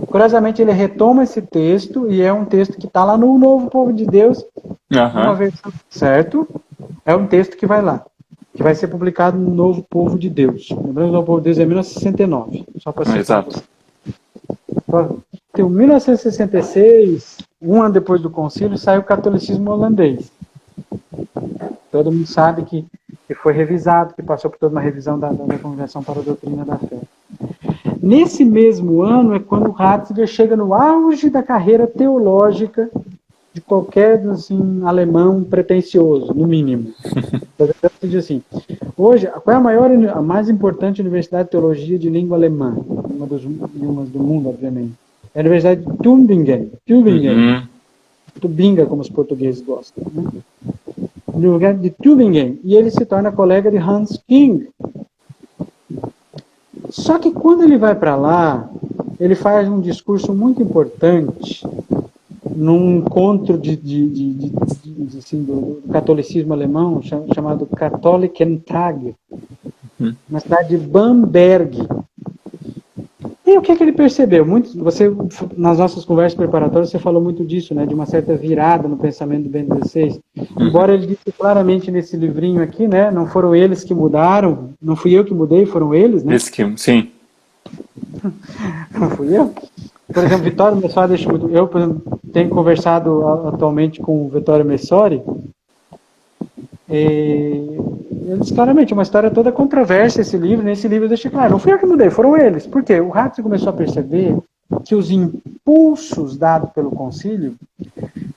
Speaker 2: Curiosamente, ele retoma esse texto, e é um texto que está lá no Novo Povo de Deus, uma versão, certo? É um texto que vai lá, que vai ser publicado no Novo Povo de Deus. Lembrando que o Novo Povo de Deus é 1969, só para citar.
Speaker 1: Exato.
Speaker 2: Então, em 1966, um ano depois do concílio, sai o catolicismo holandês. Todo mundo sabe que foi revisado, que passou por toda uma revisão da Congregação para a Doutrina da Fé. Nesse mesmo ano é quando Ratzinger chega no auge da carreira teológica de qualquer assim, alemão pretensioso, no mínimo. Diz assim, hoje, qual é a mais importante universidade de teologia de língua alemã? Uma do mundo, obviamente. É a Universidade de Tübingen. Tubinga, como os portugueses gostam. Né? No lugar de Tübingen. E ele se torna colega de Hans King. Só que quando ele vai para lá, ele faz um discurso muito importante num encontro assim, do catolicismo alemão chamado Katholikentag, na cidade de Bamberg. E o que ele percebeu? Nas nossas conversas preparatórias, você falou muito disso, né, de uma certa virada no pensamento do Bento XVI. Embora ele disse claramente nesse livrinho aqui, né, não foram eles que mudaram, não fui eu que mudei, foram eles, né?
Speaker 1: Sim.
Speaker 2: Não fui eu? Por exemplo, Vittorio Messori, eu por exemplo, tenho conversado atualmente com o Vittorio Messori, ele diz claramente, uma história toda controversa esse livro, nesse livro eu deixei claro, não fui eu que mudei, foram eles. Por quê? O Ratzinger começou a perceber que os impulsos dados pelo concílio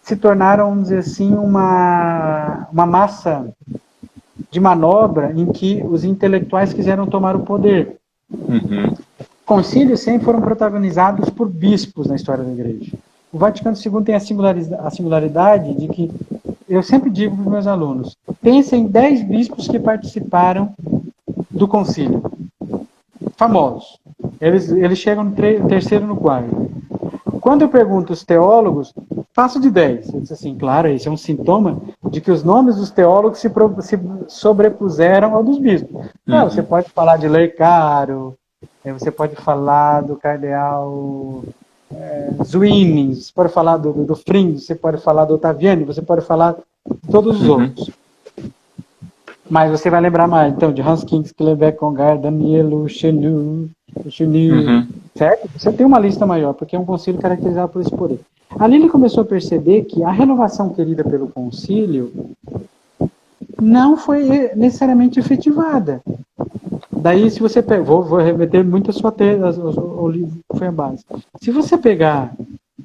Speaker 2: se tornaram, vamos dizer assim, uma massa de manobra em que os intelectuais quiseram tomar o poder. Concílios sempre foram protagonizados por bispos na história da igreja. O Vaticano II tem a singularidade de que, eu sempre digo para os meus alunos, pensem em 10 bispos que participaram do concílio. Famosos. Eles chegam no terceiro e no quarto. Quando eu pergunto os teólogos, passo de 10. Eu disse assim, claro, isso é um sintoma de que os nomes dos teólogos se sobrepuseram ao dos bispos. Você pode falar de Leicaro, você pode falar do cardeal Zwingli, você pode falar do Fring, você pode falar do Ottaviani, você pode falar de todos os outros. Mas você vai lembrar mais, então, de Hans King, Klebeck, Congar, Danielo, Chenu, certo? Você tem uma lista maior, porque é um concílio caracterizado por esse poder. Ali ele começou a perceber que a renovação querida pelo concílio não foi necessariamente efetivada. Daí, se você pega, vou remeter muito a sua tese, o livro que foi a base. Se você pegar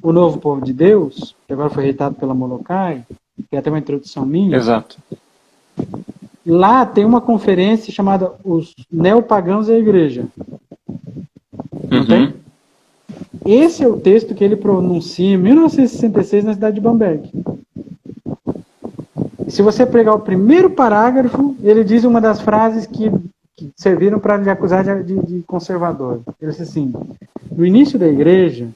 Speaker 2: o Novo Povo de Deus, que agora foi reitado pela Molokai, que é até uma introdução minha.
Speaker 1: Exato.
Speaker 2: Lá tem uma conferência chamada Os Neopagãos e a Igreja. Não tem? Esse é o texto que ele pronuncia em 1966 na cidade de Bamberg. E se você pegar o primeiro parágrafo, ele diz uma das frases que serviram para lhe acusar de conservador. Ele disse assim, no início da igreja,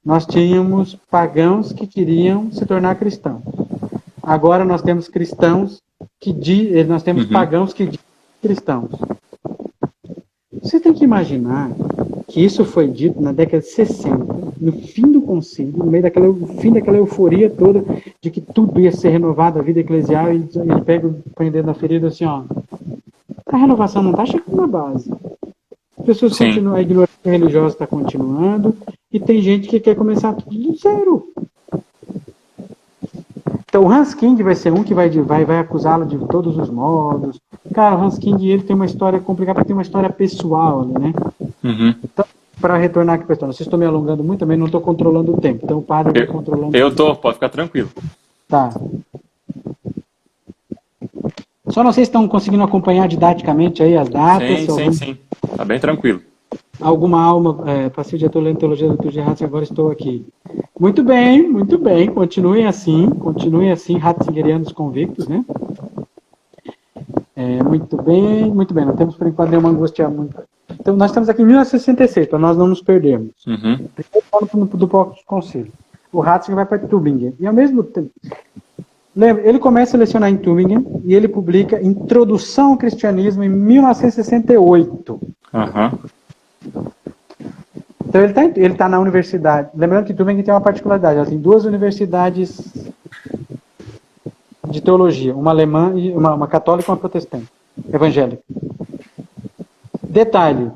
Speaker 2: nós tínhamos pagãos que queriam se tornar cristãos. Agora nós temos cristãos nós temos pagãos que dizem cristãos. Você tem que imaginar que isso foi dito na década de 60, no fim do concílio, no meio fim daquela euforia toda de que tudo ia ser renovado, a vida eclesial, e ele pega, põe o dedo na ferida assim, ó, a renovação não está chegando na base. As pessoas continuam, a ignorância religiosa está continuando, e tem gente que quer começar tudo do zero. Então o Hans King vai ser um que vai acusá-lo de todos os modos. Cara, o Hans King, ele tem uma história complicada, porque tem uma história pessoal ali, né? Então, para retornar aqui para a história, vocês estão me alongando muito também, não estou controlando o tempo. Então o padre vai controlando.
Speaker 1: Eu estou, pode ficar tranquilo.
Speaker 2: Tá. Só não sei se estão conseguindo acompanhar didaticamente aí as datas.
Speaker 1: Sim. Está bem tranquilo.
Speaker 2: Alguma alma, passei o dia todo lendo Teologia do Dr. Ratzinger, agora estou aqui. Muito bem. Continuem assim, ratzingerianos convictos, né? Muito bem. Não temos por enquanto nenhuma angústia muito. Então, nós estamos aqui em 1966, para nós não nos perdermos. Primeiro do Concílio. O Ratzinger vai para Tübingen. E ao mesmo tempo, lembra, ele começa a lecionar em Tübingen e ele publica Introdução ao Cristianismo em 1968. Então ele está na universidade. Lembrando que Tübingen tem uma particularidade, ela tem 2 universidades de teologia, uma alemã e uma católica e uma protestante, evangélica. Detalhe,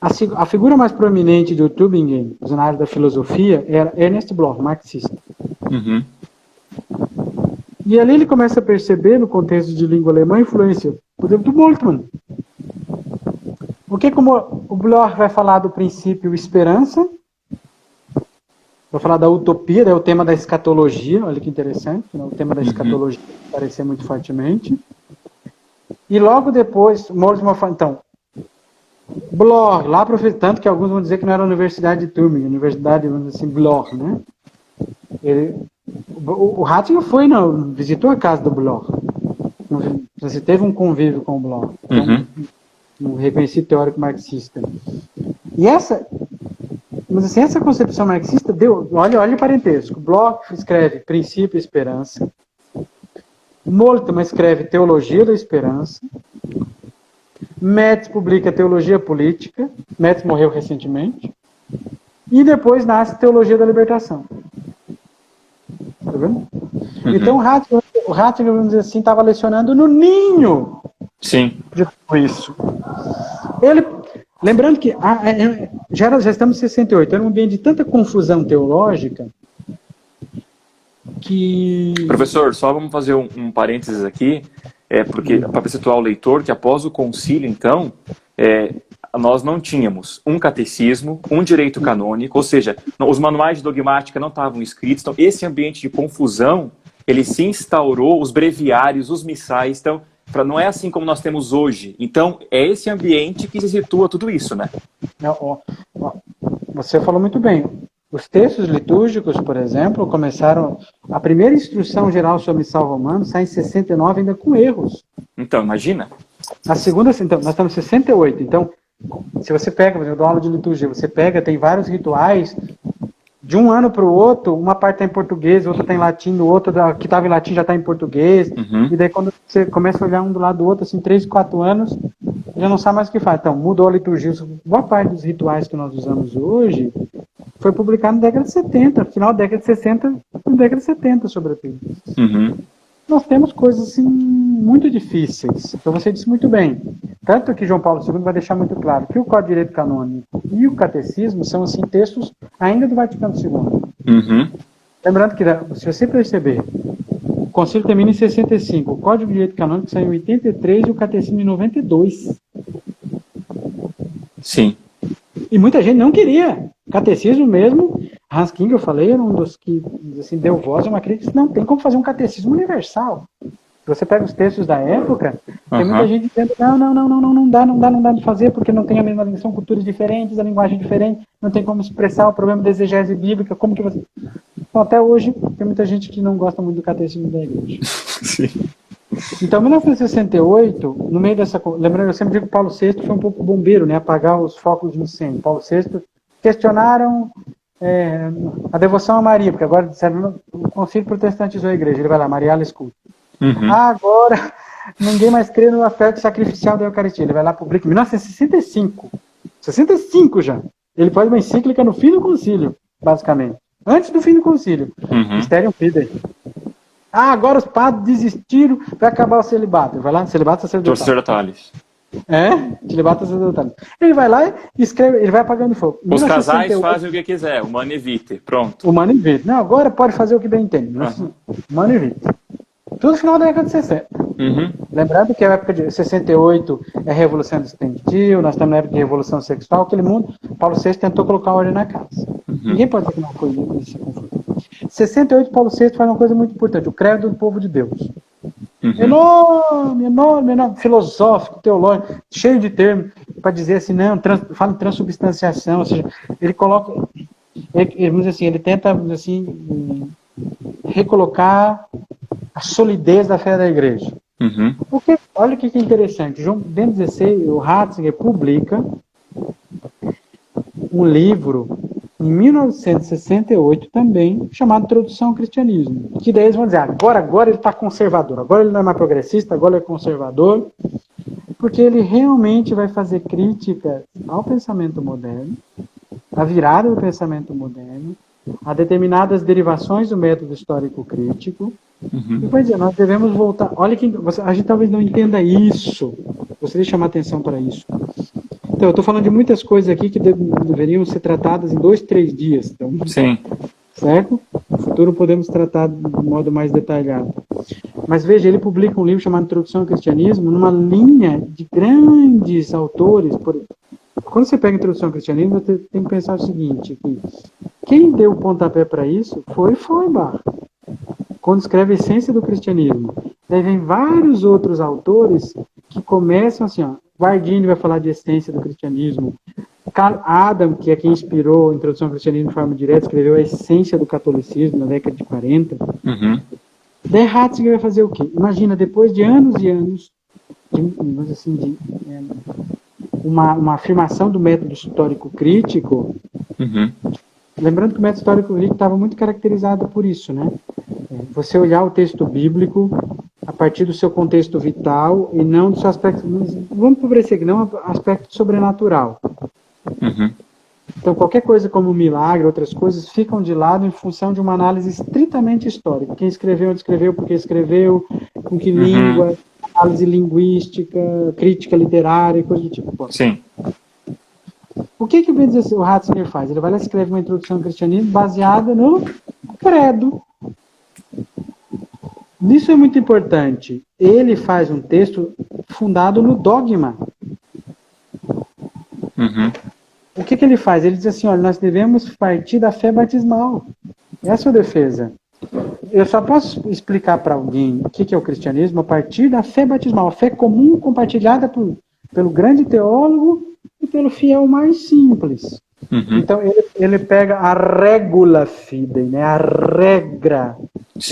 Speaker 2: a figura mais prominente do Tübingen, na área da filosofia, era Ernst Bloch, marxista. E ali ele começa a perceber, no contexto de língua alemã, a influência, por exemplo, do Moltmann. Como o Bloch vai falar do princípio esperança, vai falar da utopia, daí o tema da escatologia, olha que interessante, né? O tema da escatologia aparecer muito fortemente. E logo depois, Morris vai falar, então, Bloch, lá tanto que alguns vão dizer que não era a Universidade de Tübingen, Universidade, vamos dizer assim, Bloch, né? O Ratzinger visitou a casa do Bloch. Você teve um convívio com o Bloch. Então, um reconhecido teórico marxista. E essa concepção marxista olha o parentesco. Bloch escreve Princípio e Esperança. Moltmann escreve Teologia da Esperança. Metz publica Teologia Política. Metz morreu recentemente. E depois nasce Teologia da Libertação. Tá vendo? Então o Ratzinger, vamos dizer assim, estava lecionando no ninho de tudo isso. Lembrando que já estamos em 68, era um ambiente de tanta confusão teológica que...
Speaker 1: Professor, só vamos fazer um parênteses aqui, porque para situar o leitor, que após o concílio, então, nós não tínhamos um catecismo, um direito canônico, ou seja, os manuais de dogmática não estavam escritos, então esse ambiente de confusão, ele se instaurou, os breviários, os missais, então, não é assim como nós temos hoje. Então, é esse ambiente que se situa tudo isso, né?
Speaker 2: Você falou muito bem. Os textos litúrgicos, por exemplo, começaram... A primeira instrução geral sobre missal romano sai em 69, ainda com erros.
Speaker 1: Então, imagina.
Speaker 2: A segunda... Então, nós estamos em 68. Então, se você pega, por exemplo, da aula de liturgia, tem vários rituais... De um ano para o outro, uma parte está em português, outra está em latim, o outro que estava em latim já está em português. E daí quando você começa a olhar um do lado do outro, assim, 3, 4 anos, já não sabe mais o que faz. Então, mudou a liturgia. Boa parte dos rituais que nós usamos hoje foi publicado na década de 70, final da década de 60, na década de 70, sobretudo. Nós temos coisas assim, muito difíceis. Então você disse muito bem. Tanto que João Paulo II vai deixar muito claro que o Código de Direito Canônico e o Catecismo são assim, textos ainda do Vaticano II. Lembrando que, se você perceber, o Concílio termina em 65, o Código de Direito Canônico saiu em 83 e o Catecismo em 92.
Speaker 1: Sim.
Speaker 2: E muita gente não queria. Catecismo mesmo, Hans King, eu falei, era um dos que assim, deu voz a uma crítica que não tem como fazer um catecismo universal. Se você pega os textos da época, tem muita gente dizendo, não dá de fazer, porque não tem a mesma língua, são culturas diferentes, a linguagem é diferente, não tem como expressar o problema da exegese bíblica, como que você... Então, até hoje, tem muita gente que não gosta muito do catecismo da igreja.
Speaker 1: Sim.
Speaker 2: Então, em 1968, no meio dessa... Lembrando, eu sempre digo que Paulo VI foi um pouco bombeiro, né, apagar os focos de incêndio. Paulo VI questionaram a devoção a Maria, porque agora o Concílio Protestantizou a igreja, ele vai lá, Maria ela escuta. Agora ninguém mais crê no aspecto sacrificial da Eucaristia, ele vai lá, publica em 1965 já, ele faz uma encíclica no fim do concílio, basicamente, antes do fim do concílio, Mysterium Fidei. Agora os padres desistiram, vai acabar o celibato, vai lá, celibato
Speaker 1: sacerdotalis.
Speaker 2: Celibato sacerdotal. Ele vai lá e escreve, ele vai apagando fogo.
Speaker 1: Os casais fazem o que quiser, o mane vitae, pronto.
Speaker 2: O mane vitae. Não, agora pode fazer o que bem entende. Mane vitae. Tudo no final da década de 60. Lembrando que a época de 68 é a Revolução Estudantil, nós estamos na época de Revolução Sexual, aquele mundo, Paulo VI tentou colocar ordem na casa. Ninguém pode dizer que não foi nesse conflito. 68, Paulo VI faz uma coisa muito importante, o credo do povo de Deus. Enorme, filosófico, teológico, cheio de termos, para dizer assim, fala em transubstanciação, ou seja, ele coloca, ele tenta assim, recolocar a solidez da fé da igreja. Porque, olha o que é interessante, João Bento XVI, o Ratzinger, publica um livro em 1968 também, chamado Introdução ao Cristianismo. Que daí eles vão dizer, agora ele está conservador, agora ele não é mais progressista, agora ele é conservador, porque ele realmente vai fazer crítica ao pensamento moderno, à virada do pensamento moderno, a determinadas derivações do método histórico-crítico, e vai dizer, nós devemos voltar, olha que a gente talvez não entenda isso, gostaria de chamar atenção para isso. Então, eu estou falando de muitas coisas aqui que deveriam ser tratadas em 2, 3 dias. Então,
Speaker 1: sim.
Speaker 2: Certo? No futuro podemos tratar de modo mais detalhado. Mas veja, ele publica um livro chamado Introdução ao Cristianismo, numa linha de grandes autores, quando você pega a introdução ao cristianismo, você tem que pensar o seguinte, que quem deu o pontapé para isso foi Feuerbach, quando escreve a essência do cristianismo. Daí vem vários outros autores que começam assim, ó, Guardini vai falar de essência do cristianismo, Karl Adam, que é quem inspirou a introdução ao cristianismo de forma direta, escreveu a essência do catolicismo na década de 40. Daí Ratzinger vai fazer o quê? Imagina, depois de anos e anos, uma afirmação do método histórico crítico, lembrando que o método histórico crítico estava muito caracterizado por isso, né? Você olhar o texto bíblico a partir do seu contexto vital e não do seu aspecto, vamos empobrecer aqui, não aspecto sobrenatural. Então, qualquer coisa como milagre, outras coisas, ficam de lado em função de uma análise estritamente histórica. Quem escreveu, onde escreveu, por que escreveu, com que língua, análise linguística, crítica literária, coisa do tipo.
Speaker 1: Sim.
Speaker 2: O que o Ratzinger faz? Ele vai lá e escreve uma introdução ao cristianismo baseada no credo. Isso é muito importante. Ele faz um texto fundado no dogma. O que ele faz? Ele diz assim, olha, nós devemos partir da fé batismal. Essa é a defesa. Eu só posso explicar para alguém o que é o cristianismo a partir da fé batismal, a fé comum compartilhada pelo grande teólogo e pelo fiel mais simples. Então ele pega a regula fidei, né, a regra,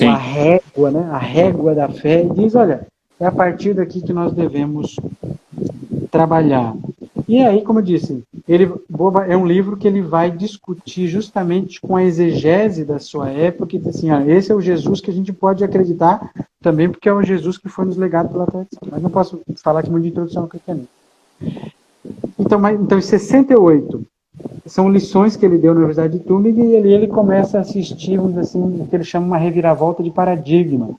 Speaker 2: a régua, né, a régua da fé, e diz, olha, é a partir daqui que nós devemos trabalhar. E aí, como eu disse, é um livro que ele vai discutir justamente com a exegese da sua época e diz assim, esse é o Jesus que a gente pode acreditar também, porque é o Jesus que foi nos legado pela tradição. Mas não posso falar aqui muito de introdução ao cristianismo. Então, em 68, são lições que ele deu na Universidade de Tübingen e ele começa a assistir, vamos dizer assim, o que ele chama uma reviravolta de paradigma.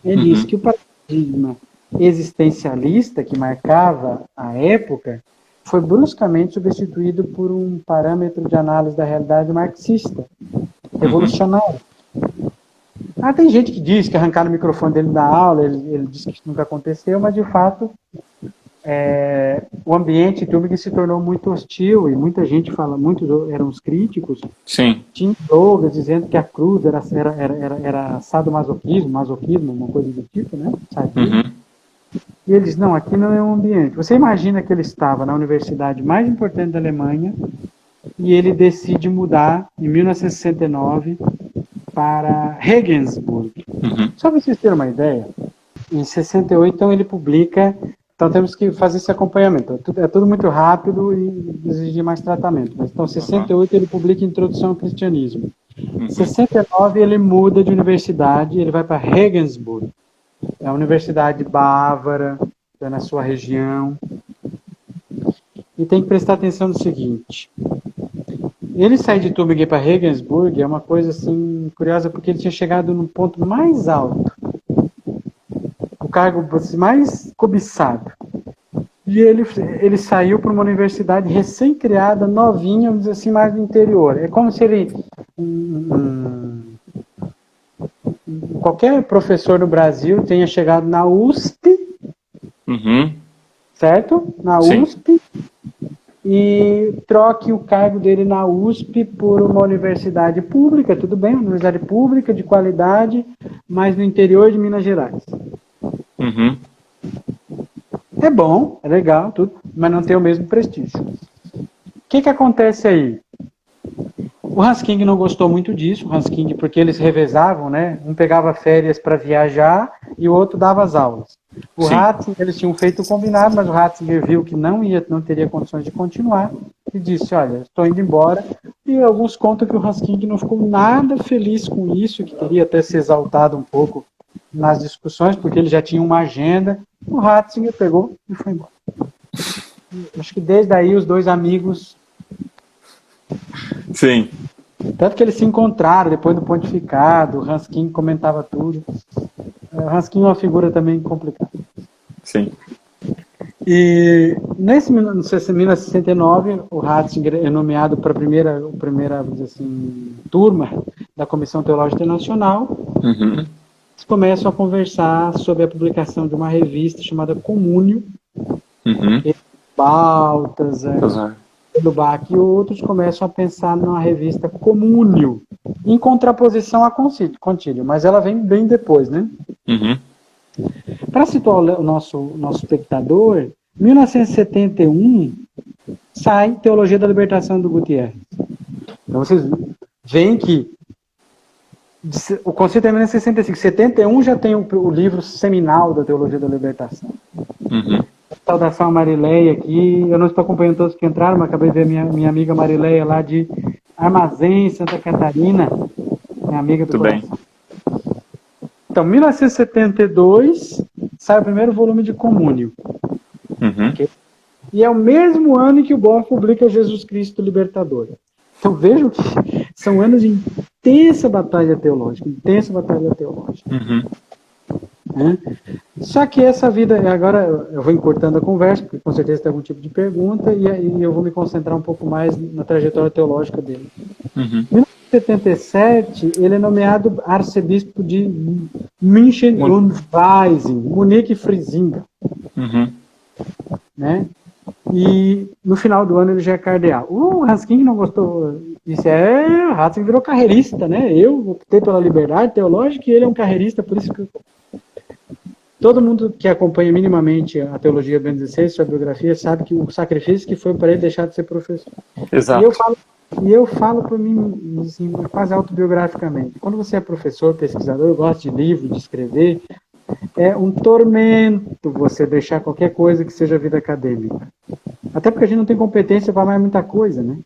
Speaker 2: Ele diz que o paradigma existencialista que marcava a época foi bruscamente substituído por um parâmetro de análise da realidade marxista, revolucionário. Tem gente que diz que arrancaram o microfone dele da aula, ele disse que isso nunca aconteceu, mas de fato o ambiente em Tübingen se tornou muito hostil e muita gente fala, muitos eram os críticos, tinham slogans dizendo que a cruz era sadomasoquismo, masoquismo, uma coisa do tipo, né? E eles, não, aqui não é um ambiente. Você imagina que ele estava na universidade mais importante da Alemanha e ele decide mudar em 1969 para Regensburg. Só para vocês terem uma ideia, em 68, então, ele publica. Então temos que fazer esse acompanhamento. É tudo muito rápido e exige mais tratamento. Mas, então, em 68 ele publica Introdução ao Cristianismo. Em 69 ele muda de universidade, ele vai para Regensburg. É a universidade bávara, é na sua região. E tem que prestar atenção no seguinte. Ele sair de Tübingen para Regensburg é uma coisa assim curiosa, porque ele tinha chegado no ponto mais alto. O cargo mais cobiçado. E ele saiu para uma universidade recém-criada, novinha, vamos dizer assim, mais do interior. É como se ele... qualquer professor no Brasil tenha chegado na USP, certo? Na USP, e troque o cargo dele na USP por uma universidade pública, tudo bem, uma universidade pública, de qualidade, mas no interior de Minas Gerais. É bom, é legal, tudo, mas não tem o mesmo prestígio. O que acontece aí? O Hans King não gostou muito disso, o Hans King, porque eles revezavam, né? Um pegava férias para viajar e o outro dava as aulas. O Ratzinger, eles tinham feito o combinado, mas o Ratzinger viu que não teria condições de continuar e disse, olha, estou indo embora. E alguns contam que o Hans King não ficou nada feliz com isso, que teria até se exaltado um pouco nas discussões, porque ele já tinha uma agenda. O Ratzinger pegou e foi embora. Acho que desde aí os dois amigos...
Speaker 1: Sim.
Speaker 2: Tanto que eles se encontraram depois do pontificado, o Hans King comentava tudo. O Hans King é uma figura também complicada.
Speaker 1: Sim.
Speaker 2: E nesse 1969, o Ratzinger é nomeado para a primeira vamos dizer assim, turma da Comissão Teológica Internacional. Eles começam a conversar sobre a publicação de uma revista chamada Comúnio. Baltasar, Bach e outros começam a pensar numa revista Comúnio, em contraposição a Concílio, mas ela vem bem depois, né?
Speaker 1: Uhum.
Speaker 2: Para situar o nosso espectador, em 1971 sai Teologia da Libertação do Gutierrez. Então vocês veem que o Concílio termina em 65. 71 já tem o livro seminal da Teologia da Libertação.
Speaker 1: Uhum.
Speaker 2: Saudação a Marileia aqui. Eu não estou acompanhando todos que entraram, mas acabei de ver minha amiga Marileia lá de Armazém, Santa Catarina. Minha amiga do coração.
Speaker 1: Bem.
Speaker 2: Então, 1972 sai o primeiro volume de Comúnio.
Speaker 1: Uhum.
Speaker 2: Okay? E é o mesmo ano em que o Bonhoeffer publica Jesus Cristo Libertador. Então vejam que são anos de intensa batalha teológica.
Speaker 1: Uhum.
Speaker 2: Né? Só que essa vida, agora eu vou encurtando a conversa, porque com certeza tem algum tipo de pergunta, e eu vou me concentrar um pouco mais na trajetória teológica dele.
Speaker 1: Uhum.
Speaker 2: Em 1977, ele é nomeado arcebispo de München und Freising, Munique e Frisinga.
Speaker 1: Uhum.
Speaker 2: Né? E no final do ano ele já é cardeal. O Hansking não gostou, disse, o Ratzinger virou carreirista, né? Eu optei pela liberdade teológica e ele é um carreirista, por isso que todo mundo que acompanha minimamente a teologia Bento XVI, sua biografia, sabe que o sacrifício que foi para ele deixar de ser professor.
Speaker 1: Exato.
Speaker 2: E eu falo para mim, assim, quase autobiograficamente, quando você é professor, pesquisador, gosta de livro, de escrever, é um tormento você deixar qualquer coisa que seja vida acadêmica. Até porque a gente não tem competência para mais muita coisa, né?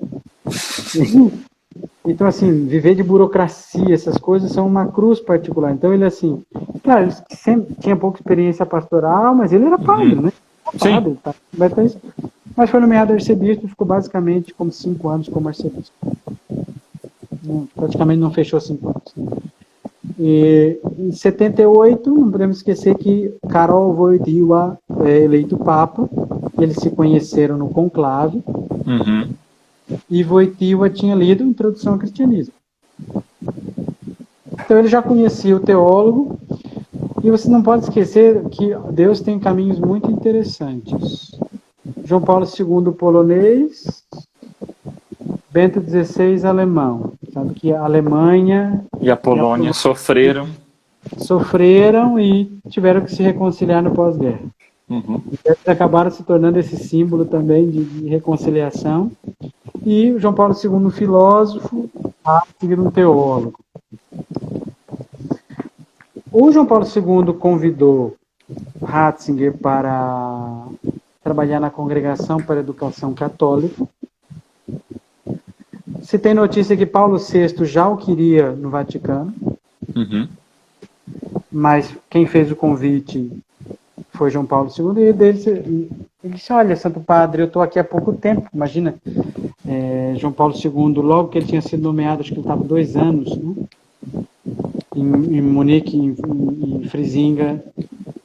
Speaker 2: Então, assim, viver de burocracia, essas coisas são uma cruz particular. Então, ele, assim, claro, ele sempre tinha pouca experiência pastoral, mas ele era padre, né? Padre, tá? Mas foi nomeado arcebispo e ficou basicamente como 5 anos como arcebispo. Praticamente não fechou 5 anos. E em 78, não podemos esquecer que Karol Wojtyła é eleito Papa, eles se conheceram no conclave,
Speaker 1: Uhum.
Speaker 2: e Wojtyła tinha lido Introdução ao Cristianismo. Então ele já conhecia o teólogo, e você não pode esquecer que Deus tem caminhos muito interessantes. João Paulo II polonês, Bento XVI alemão. Sabe que a Alemanha
Speaker 1: E a Polônia sofreram
Speaker 2: e tiveram que se reconciliar no pós-guerra.
Speaker 1: Uhum.
Speaker 2: Eles acabaram se tornando esse símbolo também de reconciliação. E o João Paulo II, um filósofo, Ratzinger, um teólogo. O João Paulo II convidou Ratzinger para trabalhar na Congregação para a Educação Católica. Se tem notícia que Paulo VI já o queria no Vaticano,
Speaker 1: Uhum.
Speaker 2: mas quem fez o convite foi João Paulo II, e ele disse, olha, Santo Padre, eu estou aqui há pouco tempo, imagina, João Paulo II, logo que ele tinha sido nomeado, acho que ele estava 2 anos, né? em Munique, em Frisinga,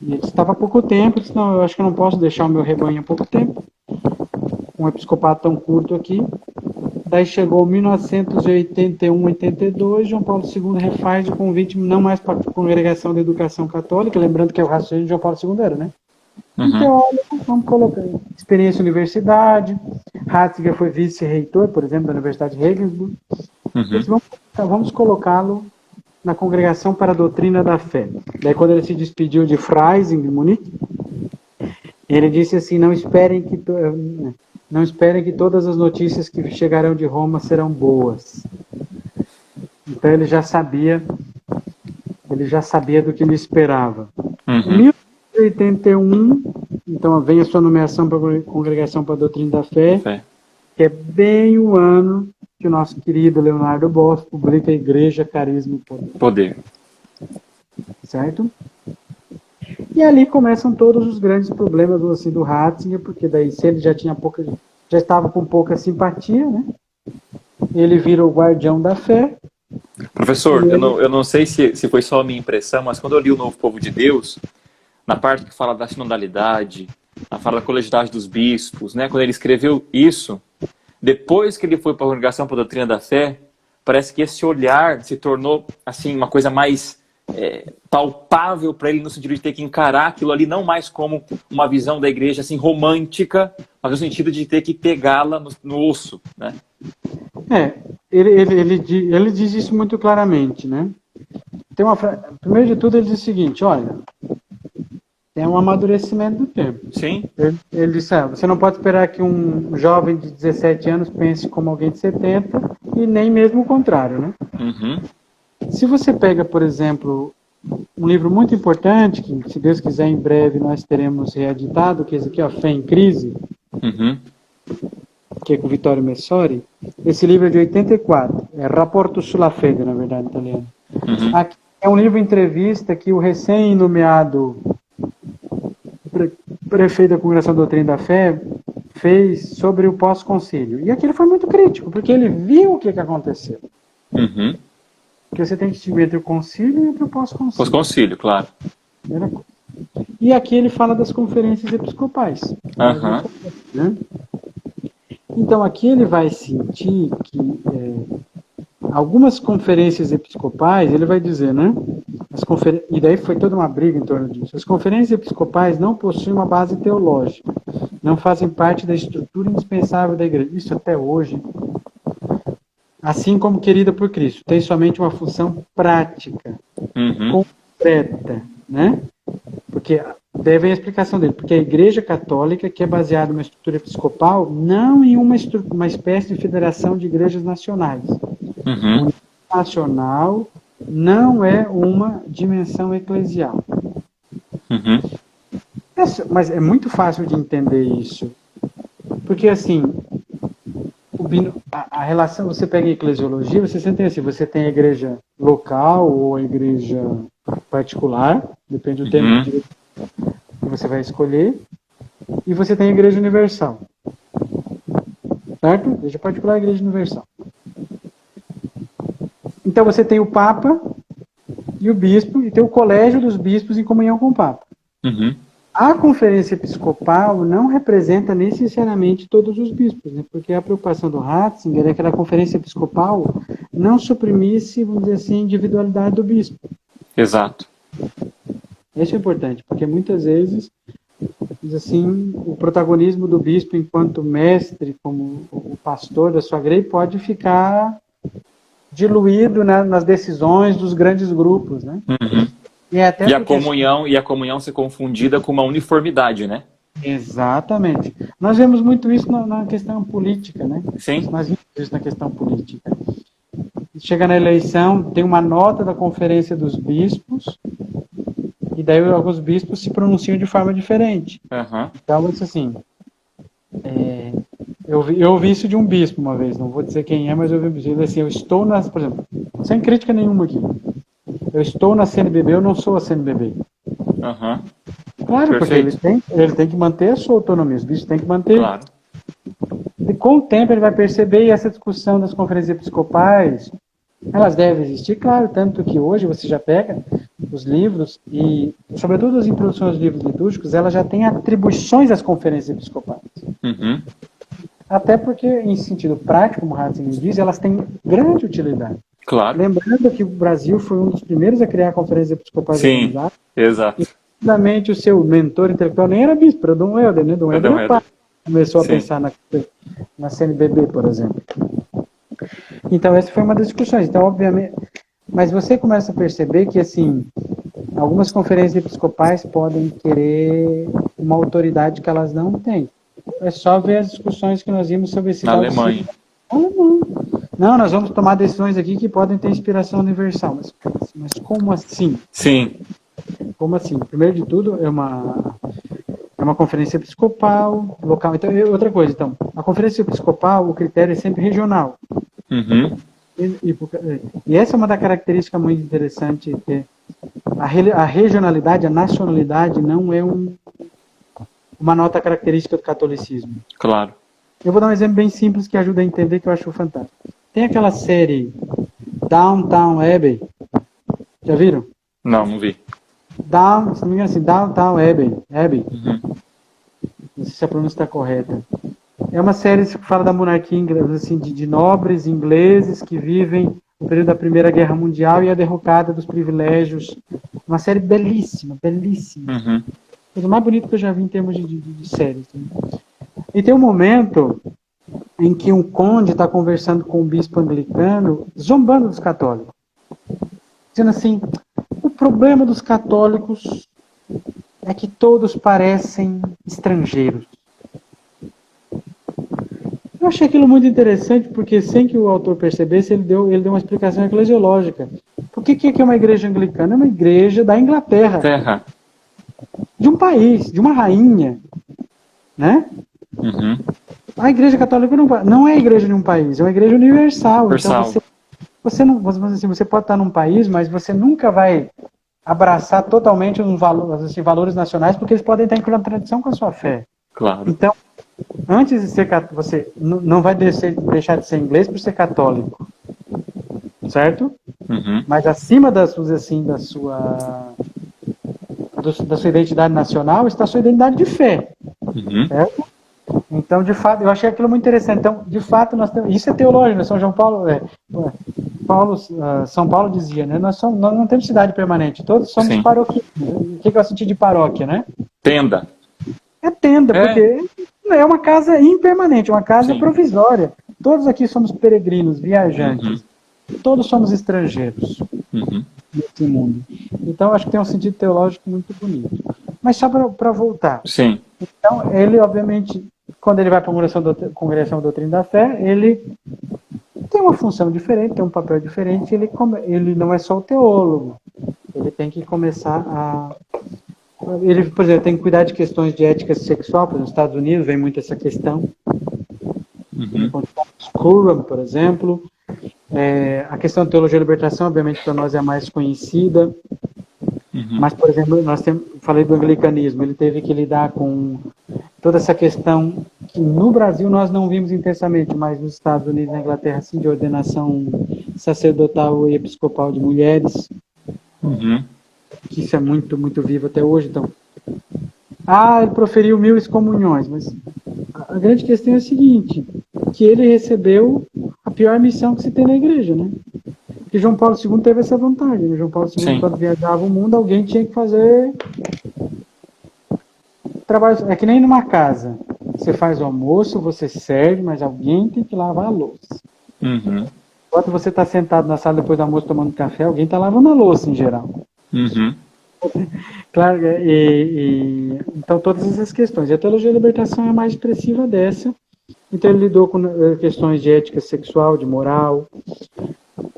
Speaker 2: e ele estava há pouco tempo, eu disse, não, eu acho que eu não posso deixar o meu rebanho há pouco tempo, um episcopado tão curto aqui. Daí chegou 1981, 82, João Paulo II refaz o convite não mais para a Congregação da Educação Católica, lembrando que é o raciocínio de João Paulo II era, né? Então, vamos colocar experiência em universidade, Ratzinger foi vice-reitor, por exemplo, da Universidade de Regensburg. Uhum. Vamos colocá-lo na Congregação para a Doutrina da Fé. Daí, quando ele se despediu de Freising, de Munique, ele disse assim, não esperem que todas as notícias que chegarão de Roma serão boas. Então ele já sabia do que lhe esperava. Em 1981, então vem a sua nomeação para a Congregação para a Doutrina da Fé, que é bem o ano que o nosso querido Leonardo Boff publica a Igreja, Carisma e Poder. Certo? E ali começam todos os grandes problemas assim, do Ratzinger, porque daí se ele já estava com pouca simpatia, né? Ele vira o guardião da fé.
Speaker 1: Professor, eu não sei se foi só a minha impressão, mas quando eu li o Novo Povo de Deus, na parte que fala da sinodalidade, na fala da colegialidade dos bispos, né? Quando ele escreveu isso, depois que ele foi para a Congregação para a Doutrina da Fé, parece que esse olhar se tornou assim uma coisa mais palpável para ele no sentido de ter que encarar aquilo ali não mais como uma visão da igreja assim romântica, mas no sentido de ter que pegá-la no osso, né?
Speaker 2: Ele diz isso muito claramente, né? Primeiro de tudo, ele diz o seguinte: olha, tem um amadurecimento do tempo.
Speaker 1: Sim.
Speaker 2: Ele disse: você não pode esperar que um jovem de 17 anos pense como alguém de 70 e nem mesmo o contrário, né?
Speaker 1: Uhum.
Speaker 2: Se você pega, por exemplo, um livro muito importante, que, se Deus quiser, em breve nós teremos reeditado, que é esse aqui, Fé em Crise, que é com Vittorio Messori. Esse livro é de 84, é Rapporto sulla Fede, na verdade, em italiano. Aqui é um livro entrevista que o recém-nomeado prefeito da Congregação da Doutrina da Fé fez sobre o pós-concílio. E aqui ele foi muito crítico, porque ele viu o que aconteceu. Porque você tem que distinguir entre o concílio e entre o pós-concílio.
Speaker 1: Pós-concílio, claro.
Speaker 2: E aqui ele fala das conferências episcopais. Né? Então aqui ele vai sentir que algumas conferências episcopais, ele vai dizer, né? E daí foi toda uma briga em torno disso. As conferências episcopais não possuem uma base teológica, não fazem parte da estrutura indispensável da igreja. Isso até hoje, assim como querida por Cristo, tem somente uma função prática, concreta, né? Porque daí vem a explicação dele, porque a Igreja Católica, que é baseada numa estrutura episcopal, não em uma espécie de federação de igrejas nacionais. O nacional não é uma dimensão eclesial. Mas é muito fácil de entender isso. Porque, assim, a relação, você pega a eclesiologia, você tem assim, você tem a igreja local ou a igreja particular, depende do termo que você vai escolher, e você tem a igreja universal. Certo? Igreja particular e igreja universal. Então você tem o Papa e o Bispo, e tem o colégio dos bispos em comunhão com o Papa. A conferência episcopal não representa necessariamente todos os bispos, né? Porque a preocupação do Ratzinger é que a conferência episcopal não suprimisse, vamos dizer assim, a individualidade do bispo.
Speaker 1: Exato.
Speaker 2: Isso é importante, porque muitas vezes, diz assim, o protagonismo do bispo enquanto mestre, como o pastor da sua igreja, pode ficar diluído, né, nas decisões dos grandes grupos, né? E
Speaker 1: a comunhão ser confundida com uma uniformidade, né?
Speaker 2: Exatamente. Nós vemos muito isso na questão política, né?
Speaker 1: Sim.
Speaker 2: Nós vemos isso na questão política. Chega na eleição, tem uma nota da conferência dos bispos, e daí alguns bispos se pronunciam de forma diferente. Então, isso assim, eu ouvi isso de um bispo uma vez, não vou dizer quem é, mas eu ouvi ele assim, eu estou por exemplo, sem crítica nenhuma aqui, eu estou na CNBB, eu não sou a CNBB. Claro,
Speaker 1: perfeito.
Speaker 2: Porque ele tem que manter a sua autonomia, os bispos têm que manter.
Speaker 1: Claro.
Speaker 2: E com o tempo ele vai perceber, e essa discussão das conferências episcopais, elas devem existir, claro, tanto que hoje você já pega os livros, e sobretudo as introduções dos livros litúrgicos, elas já têm atribuições às conferências episcopais. Até porque, em sentido prático, como o Ratzinger diz, elas têm grande utilidade.
Speaker 1: Claro.
Speaker 2: Lembrando que o Brasil foi um dos primeiros a criar conferências episcopais.
Speaker 1: Sim, exato.
Speaker 2: E, justamente, o seu mentor intelectual nem era bispo, era Dom Helder, né? Dom Helder era pai. Começou a pensar na CNBB, por exemplo. Então, essa foi uma das discussões. Então, obviamente... Mas você começa a perceber que, assim, algumas conferências episcopais podem querer uma autoridade que elas não têm. É só ver as discussões que nós vimos sobre esse...
Speaker 1: Na Alemanha.
Speaker 2: Não, nós vamos tomar decisões aqui que podem ter inspiração universal. Mas como assim?
Speaker 1: Sim.
Speaker 2: Como assim? Primeiro de tudo, é uma conferência episcopal, local. Então, outra coisa, então, a conferência episcopal, o critério é sempre regional. E essa é uma da característica muito interessante, que a regionalidade, a nacionalidade não é uma nota característica do catolicismo.
Speaker 1: Claro.
Speaker 2: Eu vou dar um exemplo bem simples que ajuda a entender, que eu acho fantástico. Tem aquela série Downton Abbey. Já viram?
Speaker 1: Não vi.
Speaker 2: Se não me engano, assim, Downton Abbey. Não sei se a pronúncia está correta. É uma série que fala da monarquia inglesa, assim, de nobres ingleses que vivem o período da Primeira Guerra Mundial e a derrocada dos privilégios. Uma série belíssima, belíssima.
Speaker 1: Uhum.
Speaker 2: Coisa mais bonita que eu já vi em termos de séries. E tem um momento em que um conde está conversando com um bispo anglicano, zombando dos católicos. Dizendo assim, o problema dos católicos é que todos parecem estrangeiros. Eu achei aquilo muito interessante, porque sem que o autor percebesse, ele deu uma explicação eclesiológica. Por que é uma igreja anglicana? É uma igreja da Inglaterra.
Speaker 1: Terra.
Speaker 2: De um país, de uma rainha. Né?
Speaker 1: Uhum.
Speaker 2: A igreja católica não é a igreja de um país, é uma igreja universal.
Speaker 1: Universal.
Speaker 2: Então você não, assim, você pode estar num país, mas você nunca vai abraçar totalmente os valores nacionais, porque eles podem estar em contradição com a sua fé.
Speaker 1: Claro.
Speaker 2: Então, antes de ser católico, você não vai deixar de ser inglês por ser católico, certo?
Speaker 1: Uhum.
Speaker 2: Mas acima da sua identidade nacional está a sua identidade de fé,
Speaker 1: Uhum.
Speaker 2: certo? Então, de fato, eu achei aquilo muito interessante. Então, de fato, isso é teológico, né? São Paulo dizia, né? Nós não temos cidade permanente, todos somos paroquianos. O que é o sentido de paróquia, né?
Speaker 1: Tenda.
Speaker 2: É tenda, porque é uma casa impermanente, uma casa provisória. Todos aqui somos peregrinos, viajantes.
Speaker 1: Uhum.
Speaker 2: Todos somos estrangeiros nesse mundo. Então, acho que tem um sentido teológico muito bonito. Mas só para voltar.
Speaker 1: Sim.
Speaker 2: Então, ele, obviamente, quando ele vai para a Congregação da Doutrina da Fé, ele tem uma função diferente, tem um papel diferente, ele não é só o teólogo. Ele tem que começar Ele, por exemplo, tem que cuidar de questões de ética sexual, por exemplo, nos Estados Unidos vem muito essa questão. Curran, por exemplo. A questão da teologia da libertação, obviamente, para nós é a mais conhecida. Mas, por exemplo, falei do anglicanismo, ele teve que lidar com toda essa questão que no Brasil nós não vimos intensamente, mas nos Estados Unidos e na Inglaterra, sim, de ordenação sacerdotal e episcopal de mulheres. Que isso é muito, muito vivo até hoje. Então, ele proferiu 1000 excomunhões, mas a grande questão é a seguinte, que ele recebeu a pior missão que se tem na igreja, né? Porque João Paulo II teve essa vantagem, né? João Paulo II, quando viajava o mundo, alguém tinha que fazer trabalho. É que nem numa casa. Você faz o almoço, você serve, mas alguém tem que lavar a louça. Enquanto você está sentado na sala depois do almoço tomando café, alguém está lavando a louça em geral. Claro, então todas essas questões. E a teologia da libertação é a mais expressiva dessa. Então ele lidou com questões de ética sexual, de moral,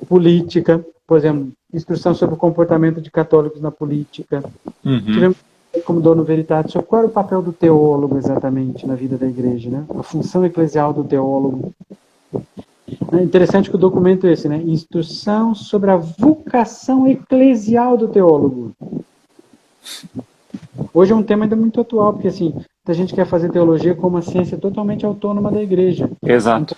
Speaker 2: política, por exemplo, instrução sobre o comportamento de católicos na política. Tivemos como Dono Veritatis sobre qual era o papel do teólogo exatamente na vida da igreja, né? A função eclesial do teólogo. É interessante que o documento é esse, né? Instrução sobre a vocação eclesial do teólogo. Hoje é um tema ainda muito atual, porque assim, a gente quer fazer teologia como uma ciência totalmente autônoma da igreja.
Speaker 1: Exato.
Speaker 2: Então,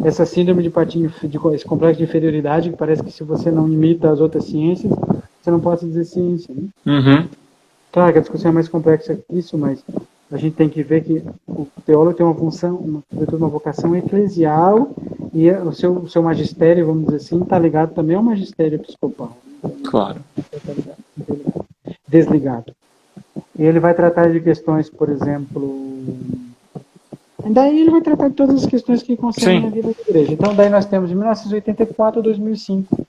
Speaker 2: essa síndrome esse complexo de inferioridade, que parece que se você não imita as outras ciências, você não pode dizer ciência. Né? Claro que a discussão é mais complexa que isso, mas a gente tem que ver que o teólogo tem uma função, sobretudo uma vocação eclesial, e o seu magistério, vamos dizer assim, está ligado também ao magistério episcopal.
Speaker 1: Claro.
Speaker 2: Desligado. E ele vai tratar de questões, por exemplo... Daí ele vai tratar de todas as questões que concernem a vida da igreja. Então, daí nós temos de 1984 a 2005,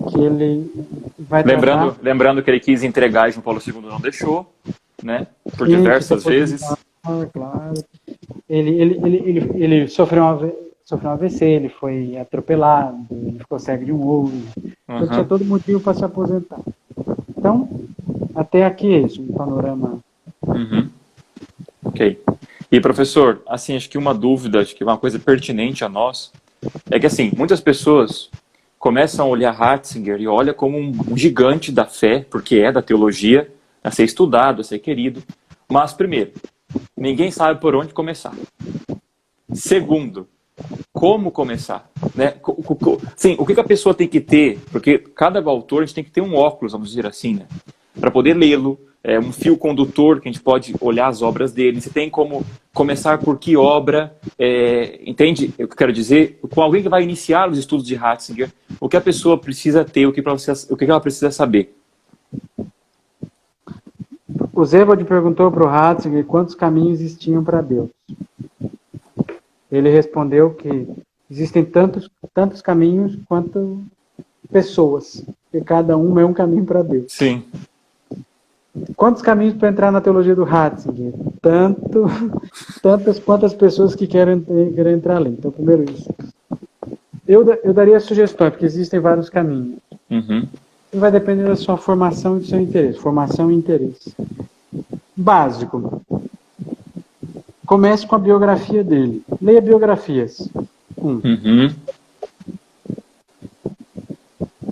Speaker 2: que ele vai tratar...
Speaker 1: Lembrando que ele quis entregar e João Paulo II não deixou, né? Por diversas vezes.
Speaker 2: Claro. Ele sofreu um AVC, ele foi atropelado, ele ficou cego de um olho. Então tinha todo motivo para se aposentar. Então, até aqui é isso, um panorama.
Speaker 1: Ok. E, professor, assim, acho que uma dúvida, acho que uma coisa pertinente a nós, é que, assim, muitas pessoas começam a olhar Ratzinger e olham como um gigante da fé, porque é da teologia, a ser estudado, a ser querido. Mas, primeiro, ninguém sabe por onde começar. Segundo, como começar? Né? Sim, o que a pessoa tem que ter? Porque cada autor a gente tem que ter um óculos, vamos dizer assim, né? Para poder lê-lo, um fio condutor que a gente pode olhar as obras dele. Você tem como começar por que obra, entende o que eu quero dizer? Com alguém que vai iniciar os estudos de Ratzinger, o que a pessoa precisa ter, o que ela precisa saber?
Speaker 2: O Zebald perguntou para o Ratzinger quantos caminhos existiam para Deus. Ele respondeu que existem tantos caminhos quanto pessoas, e cada um é um caminho para Deus.
Speaker 1: Sim.
Speaker 2: Quantos caminhos para entrar na teologia do Ratzinger? Tantas quantas pessoas que querem entrar ali. Então, primeiro isso. Eu daria sugestões, porque existem vários caminhos.
Speaker 1: Uhum.
Speaker 2: E vai depender da sua formação e do seu interesse. Formação e interesse. Básico. Comece com a biografia dele. Leia biografias.
Speaker 1: Uhum.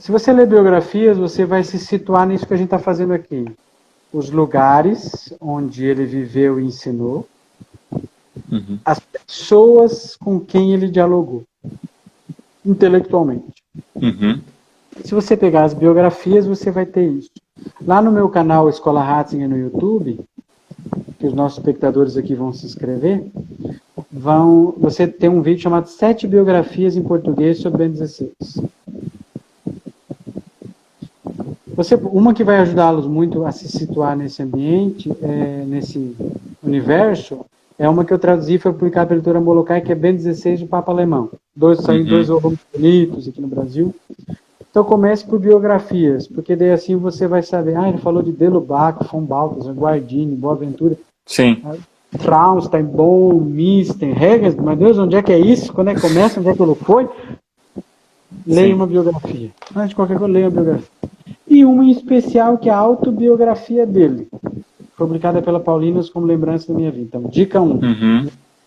Speaker 2: Se você ler biografias, você vai se situar nisso que a gente está fazendo aqui. Os lugares onde ele viveu e ensinou.
Speaker 1: Uhum.
Speaker 2: As pessoas com quem ele dialogou. Intelectualmente.
Speaker 1: Uhum.
Speaker 2: Se você pegar as biografias, você vai ter isso. Lá no meu canal Escola Ratzinger no YouTube, que os nossos espectadores aqui vão se inscrever, você tem um vídeo chamado 7 biografias em português sobre Bento XVI. Uma que vai ajudá-los muito a se situar nesse ambiente, nesse universo, é uma que eu traduzi, foi publicada pela editora Molokai, que é Bento XVI, o Papa Alemão. Saíram 2 volumes bonitos aqui no Brasil. Então comece por biografias, porque daí assim você vai saber, ele falou de Delubac, von Balthasar, Guardini, Boaventura,
Speaker 1: Sim.
Speaker 2: Traunstein, Bohm, Misten, Hegel, meu Deus, onde é que é isso? Quando é que começa? Onde é que ele foi? Leia uma biografia. Antes de qualquer coisa, leia uma biografia. E uma em especial, que é a autobiografia dele, publicada pela Paulinas como lembrança da minha vida. Então, dica 1.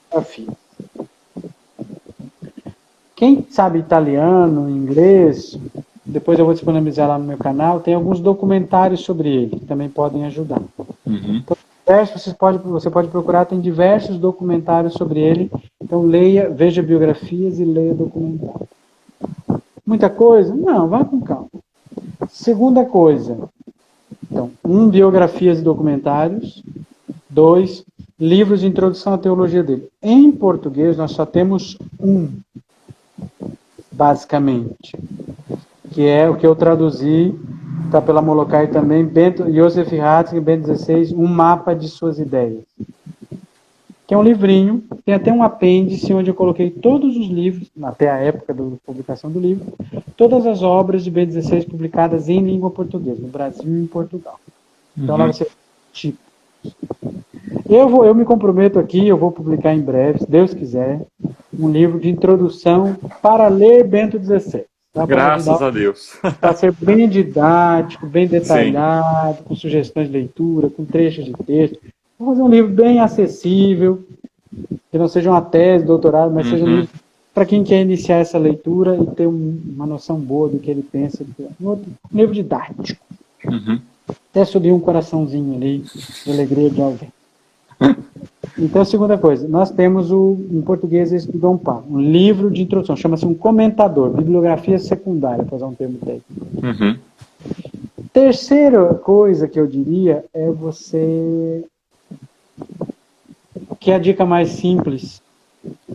Speaker 2: Biografia. Quem sabe italiano, inglês, depois eu vou disponibilizar lá no meu canal, tem alguns documentários sobre ele, que também podem ajudar. Então, você pode procurar, tem diversos documentários sobre ele, então veja biografias e leia documentários. Muita coisa? Não, vá com calma. Segunda coisa, então, 1, biografias e documentários, 2, livros de introdução à teologia dele. Em português, nós só temos um, basicamente, que é o que eu traduzi, está pela Molokai também, Joseph Ratzinger, Bento XVI, Um Mapa de Suas Ideias. Que é um livrinho, tem até um apêndice onde eu coloquei todos os livros, até a época da publicação do livro, todas as obras de Bento XVI publicadas em língua portuguesa, no Brasil e em Portugal. Então lá você tipo. Eu me comprometo aqui, eu vou publicar em breve, se Deus quiser, um livro de introdução para ler Bento XVI.
Speaker 1: Graças a Deus.
Speaker 2: Para ser bem didático, bem detalhado, com sugestões de leitura, com trechos de texto. Vou fazer um livro bem acessível, que não seja uma tese, doutorado, mas seja um livro para quem quer iniciar essa leitura e ter uma noção boa do que ele pensa. Um livro didático. Até subir um coraçãozinho ali, de alegria de alguém. Então, a segunda coisa, nós temos em português esse do Dom Paulo, um livro de introdução, chama-se um comentador, bibliografia secundária, para usar um termo técnico. Terceira coisa que eu diria é você, que é a dica mais simples,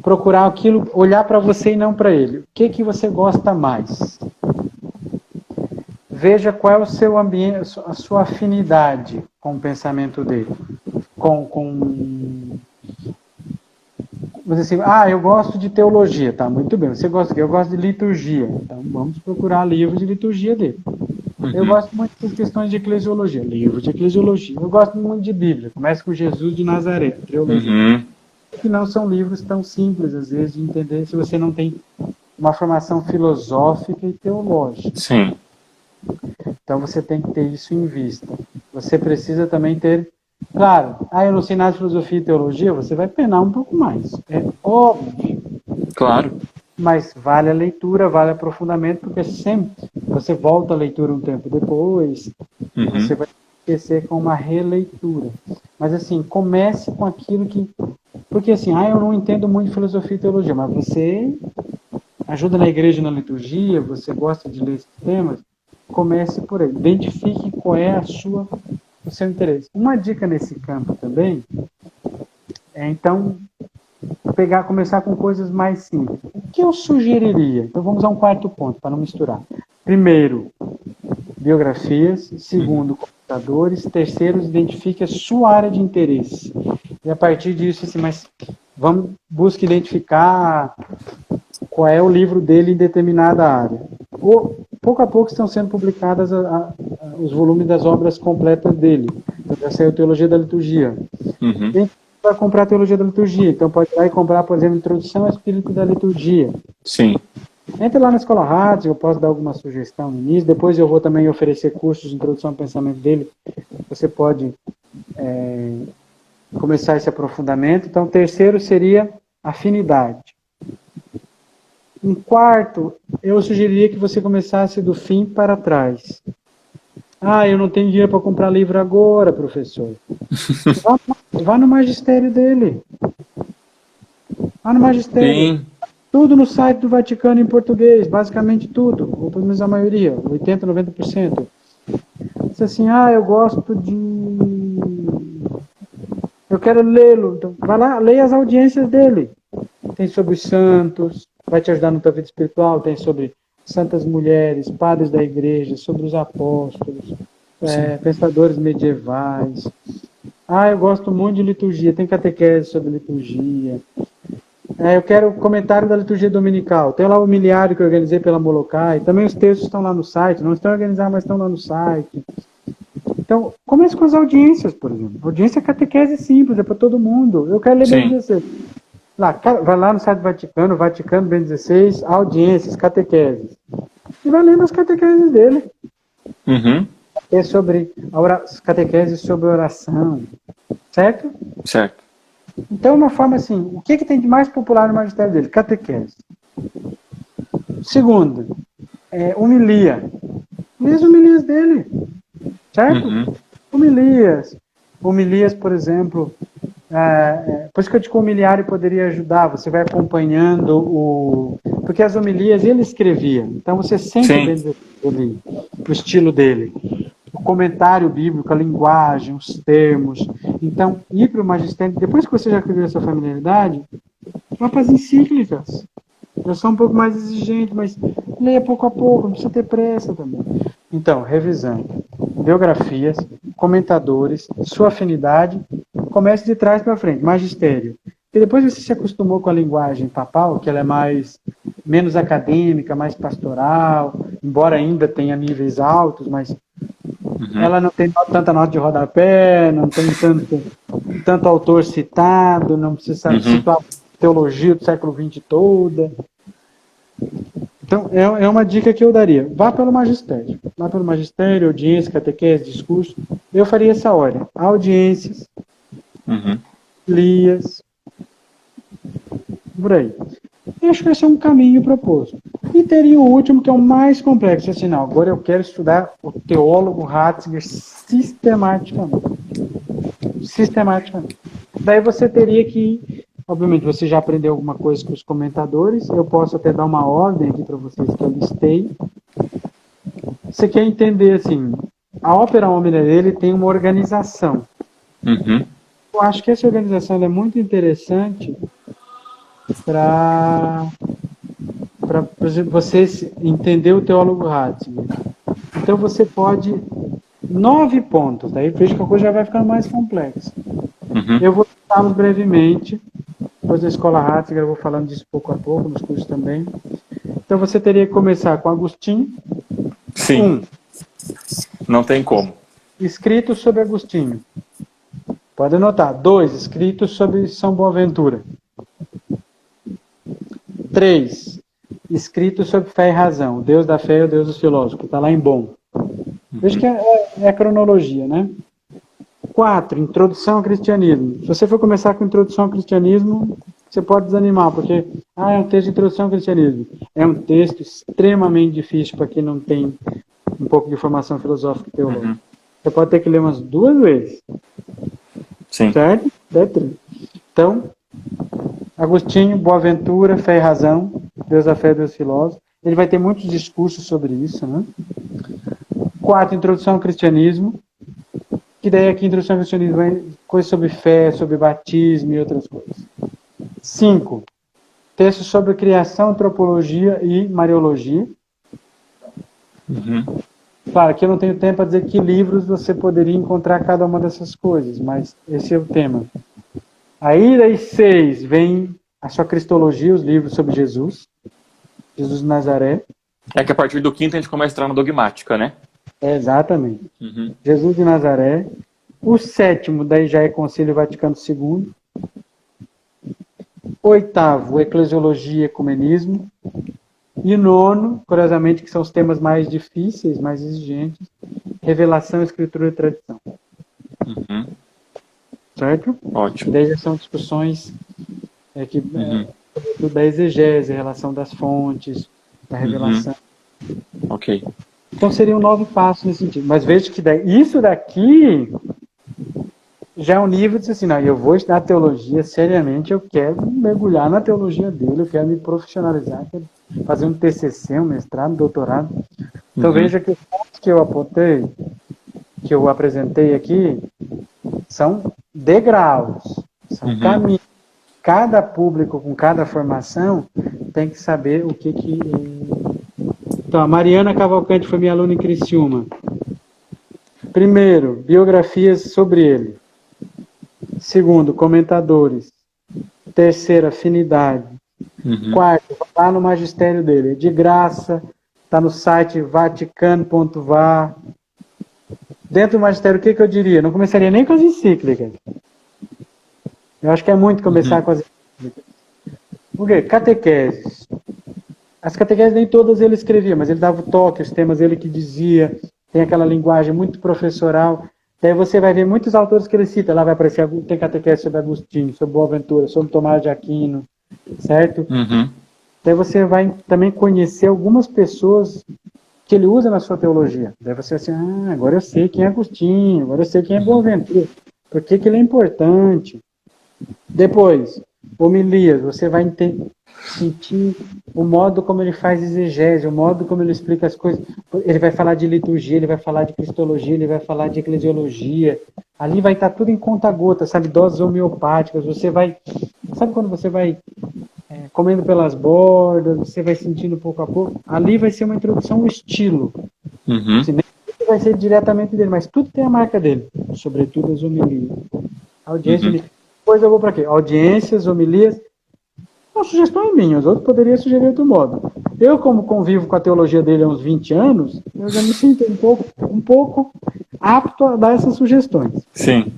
Speaker 2: procurar aquilo, olhar para você e não para ele. O que você gosta mais? Veja qual é o seu ambiente, a sua afinidade com o pensamento dele. Você assim, eu gosto de teologia, tá, muito bem. Você gosta do quê? Eu gosto de liturgia. Então vamos procurar livros de liturgia dele. Eu gosto muito das questões de eclesiologia, livros de eclesiologia. Eu gosto muito de Bíblia, começa com Jesus de Nazaré, teologia. Que não são livros tão simples, às vezes, de entender se você não tem uma formação filosófica e teológica.
Speaker 1: Sim.
Speaker 2: Então você tem que ter isso em vista. Você precisa também ter, claro, eu não sei nada de filosofia e teologia, você vai penar um pouco mais. É óbvio.
Speaker 1: Claro.
Speaker 2: Mas vale a leitura, vale o aprofundamento, porque sempre você volta à leitura um tempo depois, você vai esquecer com uma releitura. Mas assim, comece com aquilo que... Porque assim, eu não entendo muito de filosofia e teologia, mas você ajuda na igreja na liturgia, você gosta de ler esses temas, comece por aí. Identifique qual é o seu interesse. Uma dica nesse campo também é, então, começar com coisas mais simples. O que eu sugeriria? Então vamos a um quarto ponto, para não misturar. Primeiro, biografias. Segundo, computadores. Terceiro, identifique a sua área de interesse. E a partir disso, assim, mas busque identificar qual é o livro dele em determinada área. Pouco a pouco estão sendo publicadas os volumes das obras completas dele. Então, já saiu Teologia da Liturgia. Quem vai comprar a Teologia da Liturgia? Então pode ir lá e comprar, por exemplo, Introdução ao Espírito da Liturgia.
Speaker 1: Sim.
Speaker 2: Entre lá na Escola Ratzinger, eu posso dar alguma sugestão no início. Depois eu vou também oferecer cursos de introdução ao pensamento dele. Você pode começar esse aprofundamento. Então, terceiro seria afinidade. Em quarto, eu sugeriria que você começasse do fim para trás. Eu não tenho dinheiro para comprar livro agora, professor. Vá no magistério dele. Vá no magistério.
Speaker 1: Sim.
Speaker 2: Tudo no site do Vaticano em português, basicamente tudo, ou pelo menos a maioria, 80%, 90%. Diz assim, eu gosto de... Eu quero lê-lo. Então, vai lá, leia as audiências dele. Tem sobre os santos, vai te ajudar na tua vida espiritual, tem sobre santas mulheres, padres da igreja, sobre os apóstolos, pensadores medievais. Eu gosto muito de liturgia, tem catequese sobre liturgia. Eu quero comentário da liturgia dominical. Tem lá o humilhário que eu organizei pela Molokai. Também os textos estão lá no site. Não estão organizados, mas estão lá no site. Então, comece com as audiências, por exemplo. Audiência é catequese simples, é para todo mundo. Eu quero ler Bento XVI. Vai lá no site do Vaticano, Vaticano Bento XVI, audiências, catequeses. E vai lendo as catequeses dele. É sobre catequese sobre oração. Certo?
Speaker 1: Certo.
Speaker 2: Então, uma forma assim, o que tem de mais popular no magistério dele? Catequese. Segundo, homilia. Lê as homilias dele. Certo? Homilias. Homilias, por exemplo, por isso que eu digo que o humilhário poderia ajudar, você vai acompanhando porque as homilias ele escrevia, então você sente o estilo dele. O comentário bíblico, a linguagem, os termos. Então, ir para o magistério, depois que você já criou essa familiaridade, vá para as encíclicas. Eu sou um pouco mais exigente, mas leia pouco a pouco, não precisa ter pressa também. Então, revisando. Biografias, comentadores, sua afinidade, comece de trás para frente, magistério. E depois você se acostumou com a linguagem papal, que ela é menos acadêmica, mais pastoral, embora ainda tenha níveis altos, mas ela não tem tanta nota de rodapé, não tem tanto autor citado, não precisa citar a teologia do século XX toda. Então, é uma dica que eu daria. Vá pelo magistério. Vá pelo magistério, audiência, catequese, discurso. Eu faria essa ordem. Audiências, lias, por aí. Eu acho que esse é um caminho proposto. E teria o último, que é o mais complexo. Assim, não, agora eu quero estudar o teólogo Ratzinger sistematicamente. Daí você teria que, obviamente, você já aprendeu alguma coisa com os comentadores, eu posso até dar uma ordem aqui para vocês que eu listei. Você quer entender, assim, a Opera Omnia dele tem uma organização. Eu acho que essa organização é muito interessante para você entender o teólogo Ratzinger. Então você pode 9 pontos, daí veja que a coisa já vai ficando mais complexa. Eu vou citá-los brevemente, depois na Escola Ratzinger eu vou falando disso pouco a pouco, nos cursos também. Então você teria que começar com Agostinho.
Speaker 1: Sim. Não tem como.
Speaker 2: Escritos sobre Agostinho. Pode anotar. 2, escritos sobre São Boaventura. 3, escritos sobre fé e razão. O Deus da fé e o Deus dos filósofos, que está lá em Bonn. Veja que é a cronologia, né? 4, introdução ao cristianismo. Se você for começar com introdução ao cristianismo, você pode desanimar, porque é um texto de introdução ao cristianismo. É um texto extremamente difícil para quem não tem um pouco de formação filosófica e teológica. Você pode ter que ler umas 2 vezes.
Speaker 1: Sim.
Speaker 2: Certo? Então, Agostinho, Boaventura, Fé e Razão, Deus da Fé e Deus Filósofo. Ele vai ter muitos discursos sobre isso, né? 4, introdução ao cristianismo. Que daí aqui, introdução ao cristianismo, vai coisas sobre fé, sobre batismo e outras coisas. 5, Textos sobre criação, antropologia e mariologia. Claro que eu não tenho tempo para dizer que livros você poderia encontrar cada uma dessas coisas, mas esse é o tema. Aí, das 6, vem a sua cristologia, os livros sobre Jesus. Jesus de Nazaré.
Speaker 1: É que a partir do 5º a gente começa a entrar na dogmática, né?
Speaker 2: Exatamente. Jesus de Nazaré. O 7º, daí já é Concílio Vaticano II. 8º, Eclesiologia e Ecumenismo. E 9º, curiosamente, que são os temas mais difíceis, mais exigentes, Revelação, Escritura e Tradição. Certo?
Speaker 1: Ótimo.
Speaker 2: Daí já são discussões da exegese, relação das fontes, da revelação.
Speaker 1: Ok.
Speaker 2: Então seriam 9 passos nesse sentido. Mas veja que isso daqui já é um nível de assim, não, eu vou estudar teologia seriamente, eu quero mergulhar na teologia dele, eu quero me profissionalizar, quero fazer um TCC, um mestrado, um doutorado. Então veja que os pontos que eu apontei, que eu apresentei aqui, são degraus, são caminhos. Cada público com cada formação tem que saber o que. Então, a Mariana Cavalcante foi minha aluna em Criciúma. Primeiro, biografias sobre ele. Segundo, comentadores. Terceiro, afinidade. Quarto, lá no magistério dele. É de graça, está no site vaticano.va. Dentro do magistério, o que eu diria? Não começaria nem com as encíclicas. Eu acho que é muito começar com as encíclicas. Por quê? Catequeses. As catequeses nem todas ele escrevia, mas ele dava o toque, os temas ele que dizia, tem aquela linguagem muito professoral. Daí você vai ver muitos autores que ele cita. Lá vai aparecer, tem catequese sobre Agostinho, sobre Boaventura, sobre Tomás de Aquino, certo? Daí você vai também conhecer algumas pessoas que ele usa na sua teologia. Daí você vai assim, agora eu sei quem é Agostinho, agora eu sei quem é Boaventura. Por que ele é importante? Depois, homilias, você vai sentir o modo como ele faz exegese, o modo como ele explica as coisas. Ele vai falar de liturgia, ele vai falar de cristologia, ele vai falar de eclesiologia. Ali vai estar tudo em conta-gota, sabe? Doses homeopáticas. Você vai... Sabe quando você vai comendo pelas bordas, você vai sentindo pouco a pouco? Ali vai ser uma introdução ao estilo. Assim, nem tudo vai ser diretamente dele, mas tudo tem a marca dele. Sobretudo as homilias. Audiência, depois eu vou para quê? Audiências, homilias. Uma sugestão é minha, os outros poderiam sugerir outro modo. Eu, como convivo com a teologia dele há uns 20 anos, eu já me sinto um pouco apto a dar essas sugestões.
Speaker 1: Sim.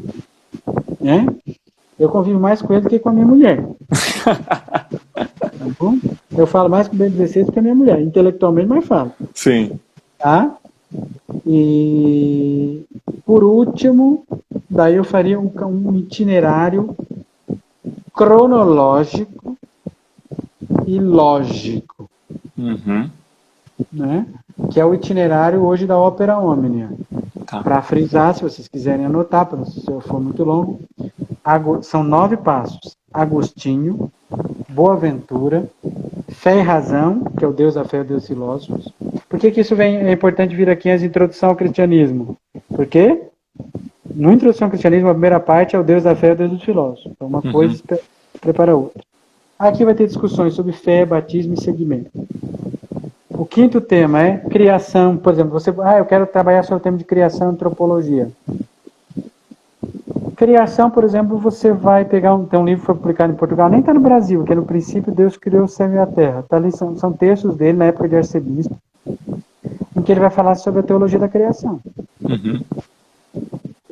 Speaker 2: Eu convivo mais com ele do que com a minha mulher. Tá bom? Eu falo mais com o Bento XVI do que a minha mulher, intelectualmente, mas falo.
Speaker 1: Sim.
Speaker 2: Tá? E, por último, daí eu faria um itinerário cronológico e lógico, né? Que é o itinerário hoje da Opera Omnia.
Speaker 1: Tá.
Speaker 2: Para frisar, se vocês quiserem anotar, se eu for muito longo, são 9 passos. Agostinho, Boaventura, Fé e Razão, que é o Deus da fé e o Deus dos filósofos. Por que isso é importante vir aqui as introdução ao cristianismo? Porque no Introdução ao Cristianismo, a primeira parte é o Deus da fé e o Deus dos filósofos. Então, uma coisa prepara a outra. Aqui vai ter discussões sobre fé, batismo e seguimento. O 5º tema é criação. Por exemplo, eu quero trabalhar sobre o tema de criação e antropologia. Criação, por exemplo, você vai pegar tem um livro que foi publicado em Portugal, nem está no Brasil, que é no princípio Deus criou o céu e a terra. Tá ali, são textos dele na época de arcebispo, em que ele vai falar sobre a teologia da criação.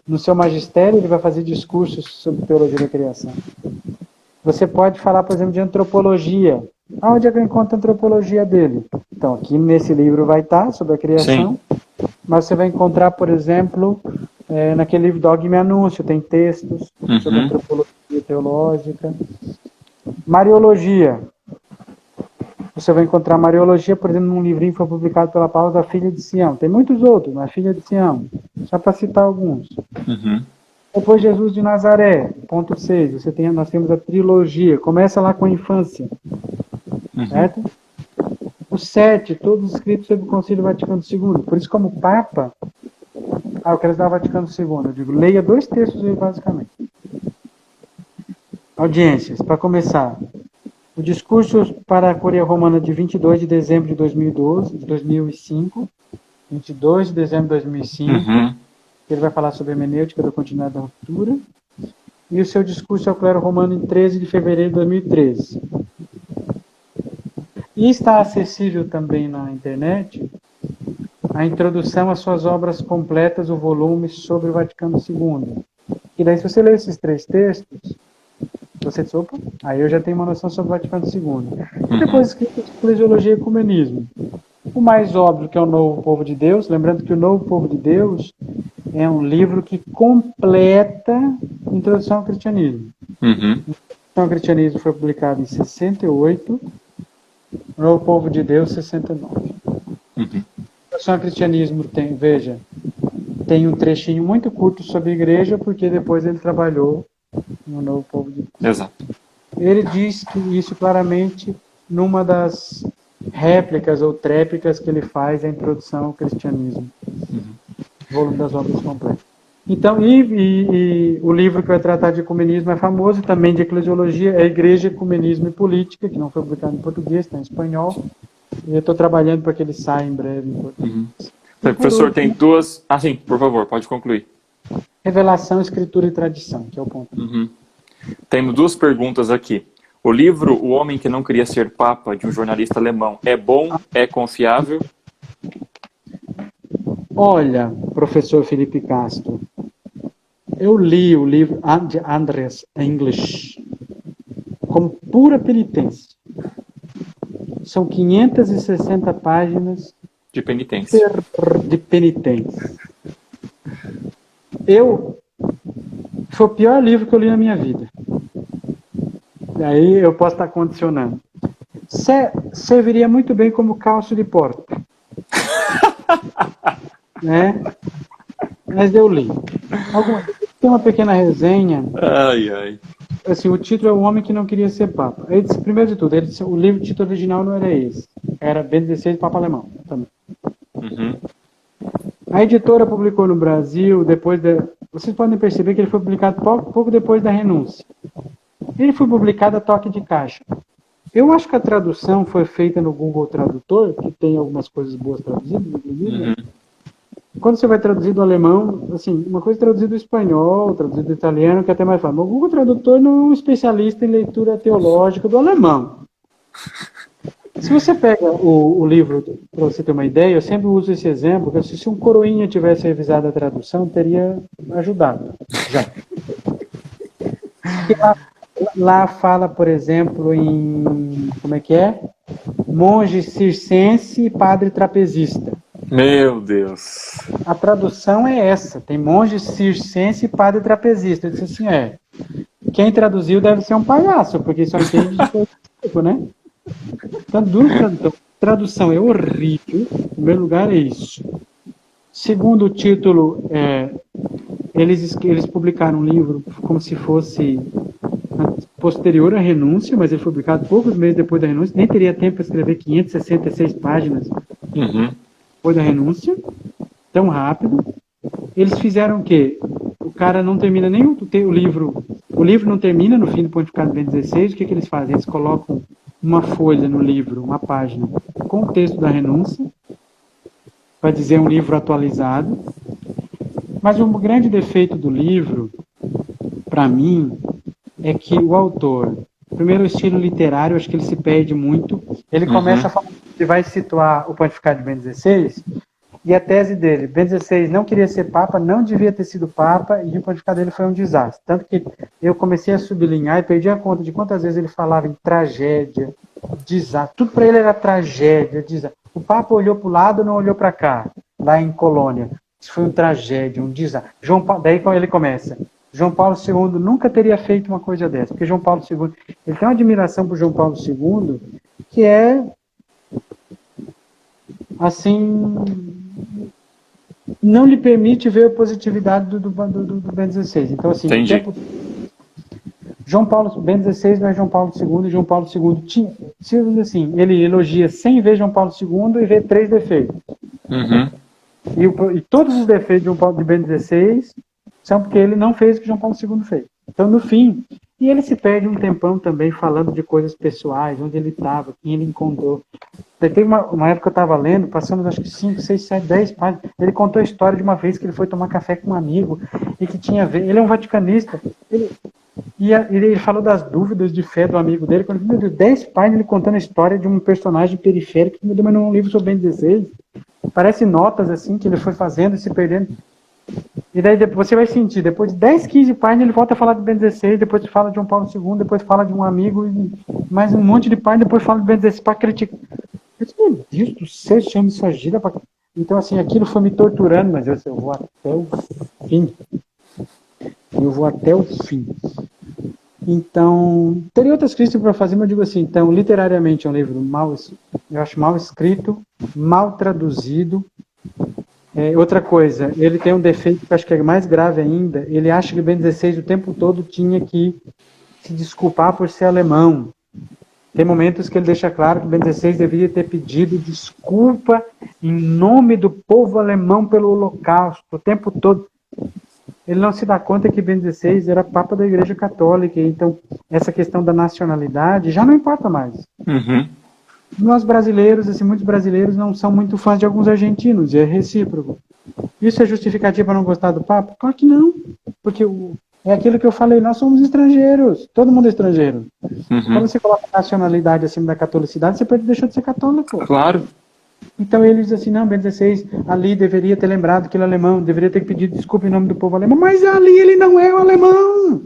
Speaker 2: No seu magistério, ele vai fazer discursos sobre teologia da criação. Você pode falar, por exemplo, de antropologia. Onde é que eu encontro a antropologia dele? Então, aqui nesse livro vai estar sobre a criação, mas você vai encontrar, por exemplo, naquele livro Dogma e Anúncio, tem textos sobre antropologia teológica. Mariologia. Você vai encontrar Mariologia, por exemplo, num livrinho que foi publicado pela Paula da Filha de Sião. Tem muitos outros, mas Filha de Sião. Só para citar alguns. Depois Jesus de Nazaré, ponto 6. Nós temos a trilogia. Começa lá com a infância. Certo? O 7, todos escritos sobre o Concílio Vaticano II. Por isso, como Papa, eu quero estudar o Vaticano II. Eu digo, leia 2 textos aí, basicamente. Audiências, para começar. O discurso para a Curia Romana de 22 de dezembro de 2005, 22 de dezembro de 2005, ele vai falar sobre a hermenêutica da continuidade da ruptura, e o seu discurso ao clero romano em 13 de fevereiro de 2013. E está acessível também na internet a introdução às suas obras completas, o volume sobre o Vaticano II. E daí, se você ler esses 3 textos, você diz, opa, aí eu já tenho uma noção sobre o Vaticano II. E depois escrito de Eclesiologia e Ecumenismo. O mais óbvio, que é o Novo Povo de Deus, lembrando que o Novo Povo de Deus é um livro que completa a Introdução ao Cristianismo. A Introdução ao Cristianismo foi publicado em 68, o Novo Povo de Deus, 69. A Introdução ao Cristianismo tem, veja, tem um trechinho muito curto sobre a igreja, porque depois ele trabalhou no Novo Povo de Deus.
Speaker 1: Exato.
Speaker 2: Ele diz que isso claramente numa das réplicas ou tréplicas que ele faz à Introdução ao Cristianismo. Volume das obras completas. Então, e o livro que vai tratar de ecumenismo é famoso, também de eclesiologia, é Igreja, Ecumenismo e Política, que não foi publicado em português, está em espanhol. E eu estou trabalhando para que ele saia em breve em português.
Speaker 1: Professor, tem duas... Ah, sim, por favor, pode concluir.
Speaker 2: Revelação, Escritura e Tradição, que é o ponto.
Speaker 1: Temos 2 perguntas aqui. O livro O Homem que Não Queria Ser Papa, de um jornalista alemão, é bom? É confiável?
Speaker 2: Olha, professor Felipe Castro, eu li o livro de Andreas English como pura penitência. São 560 páginas
Speaker 1: De penitência.
Speaker 2: de penitência. Foi o pior livro que eu li na minha vida. Aí eu posso estar condicionando. Serviria muito bem como calço de porta. Né? Mas eu li. Tem uma pequena resenha. Assim, o título é O Homem que Não Queria Ser Papa. Ele disse, primeiro de tudo, o livro, o título original não era esse. Era Bento XVI, Papa Alemão. Também. A editora publicou no Brasil, vocês podem perceber que ele foi publicado pouco depois da renúncia. Ele foi publicado a toque de caixa. Eu acho que a tradução foi feita no Google Tradutor, que tem algumas coisas boas traduzidas, inclusive. Quando você vai traduzir do alemão, assim, uma coisa é traduzir do espanhol, traduzir do italiano, que é até mais fácil. O Google Tradutor não é um especialista em leitura teológica do alemão. Se você pega o livro, para você ter uma ideia, eu sempre uso esse exemplo, porque se um coroinha tivesse revisado a tradução, teria ajudado. Já. Lá fala, por exemplo, em... Como é que é? Monge circense e padre trapezista.
Speaker 1: Meu Deus.
Speaker 2: A tradução é essa. Tem monge circense e padre trapezista. Eu disse assim, quem traduziu deve ser um palhaço, porque só entende de coisa tipo, né? Então, tradução é horrível. Em primeiro lugar, é isso. Segundo, o título, eles publicaram um livro como se fosse posterior à renúncia, mas ele foi publicado poucos meses depois da renúncia. Nem teria tempo para escrever 566 páginas depois da renúncia. Tão rápido. Eles fizeram o quê? O cara não termina nem o livro. O livro não termina no fim do Pontificado de Bento XVI. O que eles fazem? Eles colocam uma folha no livro, uma página, com o texto da renúncia, para dizer um livro atualizado. Mas um grande defeito do livro, para mim, é que o autor, primeiro o estilo literário, acho que ele se perde muito. Ele começa a falar, ele vai situar o Pontificado de Bento XVI, e a tese dele, Bento XVI não queria ser Papa, não devia ter sido Papa, e o pontificado dele foi um desastre. Tanto que eu comecei a sublinhar e perdi a conta de quantas vezes ele falava em tragédia, desastre. Tudo para ele era tragédia, desastre. O Papa olhou para o lado, não olhou para cá, lá em Colônia. Isso foi uma tragédia, um desastre. Daí quando ele começa, João Paulo II nunca teria feito uma coisa dessa, porque João Paulo II, ele tem uma admiração por João Paulo II, que é, assim, não lhe permite ver a positividade do Bento XVI. Então, assim, Bento XVI não é João Paulo II, e João Paulo II tinha, assim, ele elogia 100 vezes João Paulo II e vê 3 defeitos. E todos os defeitos de Bento XVI são porque ele não fez o que João Paulo II fez. Então, no fim, E ele se perde um tempão também falando de coisas pessoais, onde ele estava, quem ele encontrou. Daí teve uma época que eu estava lendo, passando acho que 5, 6, 7, 10 páginas, ele contou a história de uma vez que ele foi tomar café com um amigo e que tinha a ver, ele é um vaticanista, ele falou das dúvidas de fé do amigo dele, quando meu Deus, 10 páginas ele contando a história de um personagem periférico, meu Deus, mas não é um livro sobre Bento XVI, parece notas assim que ele foi fazendo e se perdendo. E daí você vai sentir, depois de 10, 15 páginas, ele volta a falar de Bento XVI, depois fala de João Paulo II, depois fala de um amigo, mais um monte de páginas, depois fala de Bento XVI para criticar. Meu Deus do céu, chama isso gira pra... Então, assim, aquilo foi me torturando, mas eu vou até o fim. Eu vou até o fim. Então, teria outras críticas para fazer, mas eu digo assim, então, literariamente é um livro eu acho mal escrito, mal traduzido. Outra coisa, ele tem um defeito que eu acho que é mais grave ainda, ele acha que o Bento XVI o tempo todo tinha que se desculpar por ser alemão. Tem momentos que ele deixa claro que o Bento XVI deveria ter pedido desculpa em nome do povo alemão pelo Holocausto, o tempo todo. Ele não se dá conta que Bento XVI era Papa da Igreja Católica, então essa questão da nacionalidade já não importa mais.
Speaker 1: Uhum.
Speaker 2: Nós brasileiros, assim, muitos brasileiros não são muito fãs de alguns argentinos, e é recíproco. Isso é justificativo para não gostar do Papa? Claro que não, porque é aquilo que eu falei, nós somos estrangeiros, todo mundo é estrangeiro.
Speaker 1: Uhum.
Speaker 2: Quando você coloca a nacionalidade acima da catolicidade, você deixou de ser católico.
Speaker 1: Claro.
Speaker 2: Então ele diz assim, não, Bento XVI ali deveria ter lembrado que ele é alemão, deveria ter pedido desculpa em nome do povo alemão, mas ali ele não é o alemão.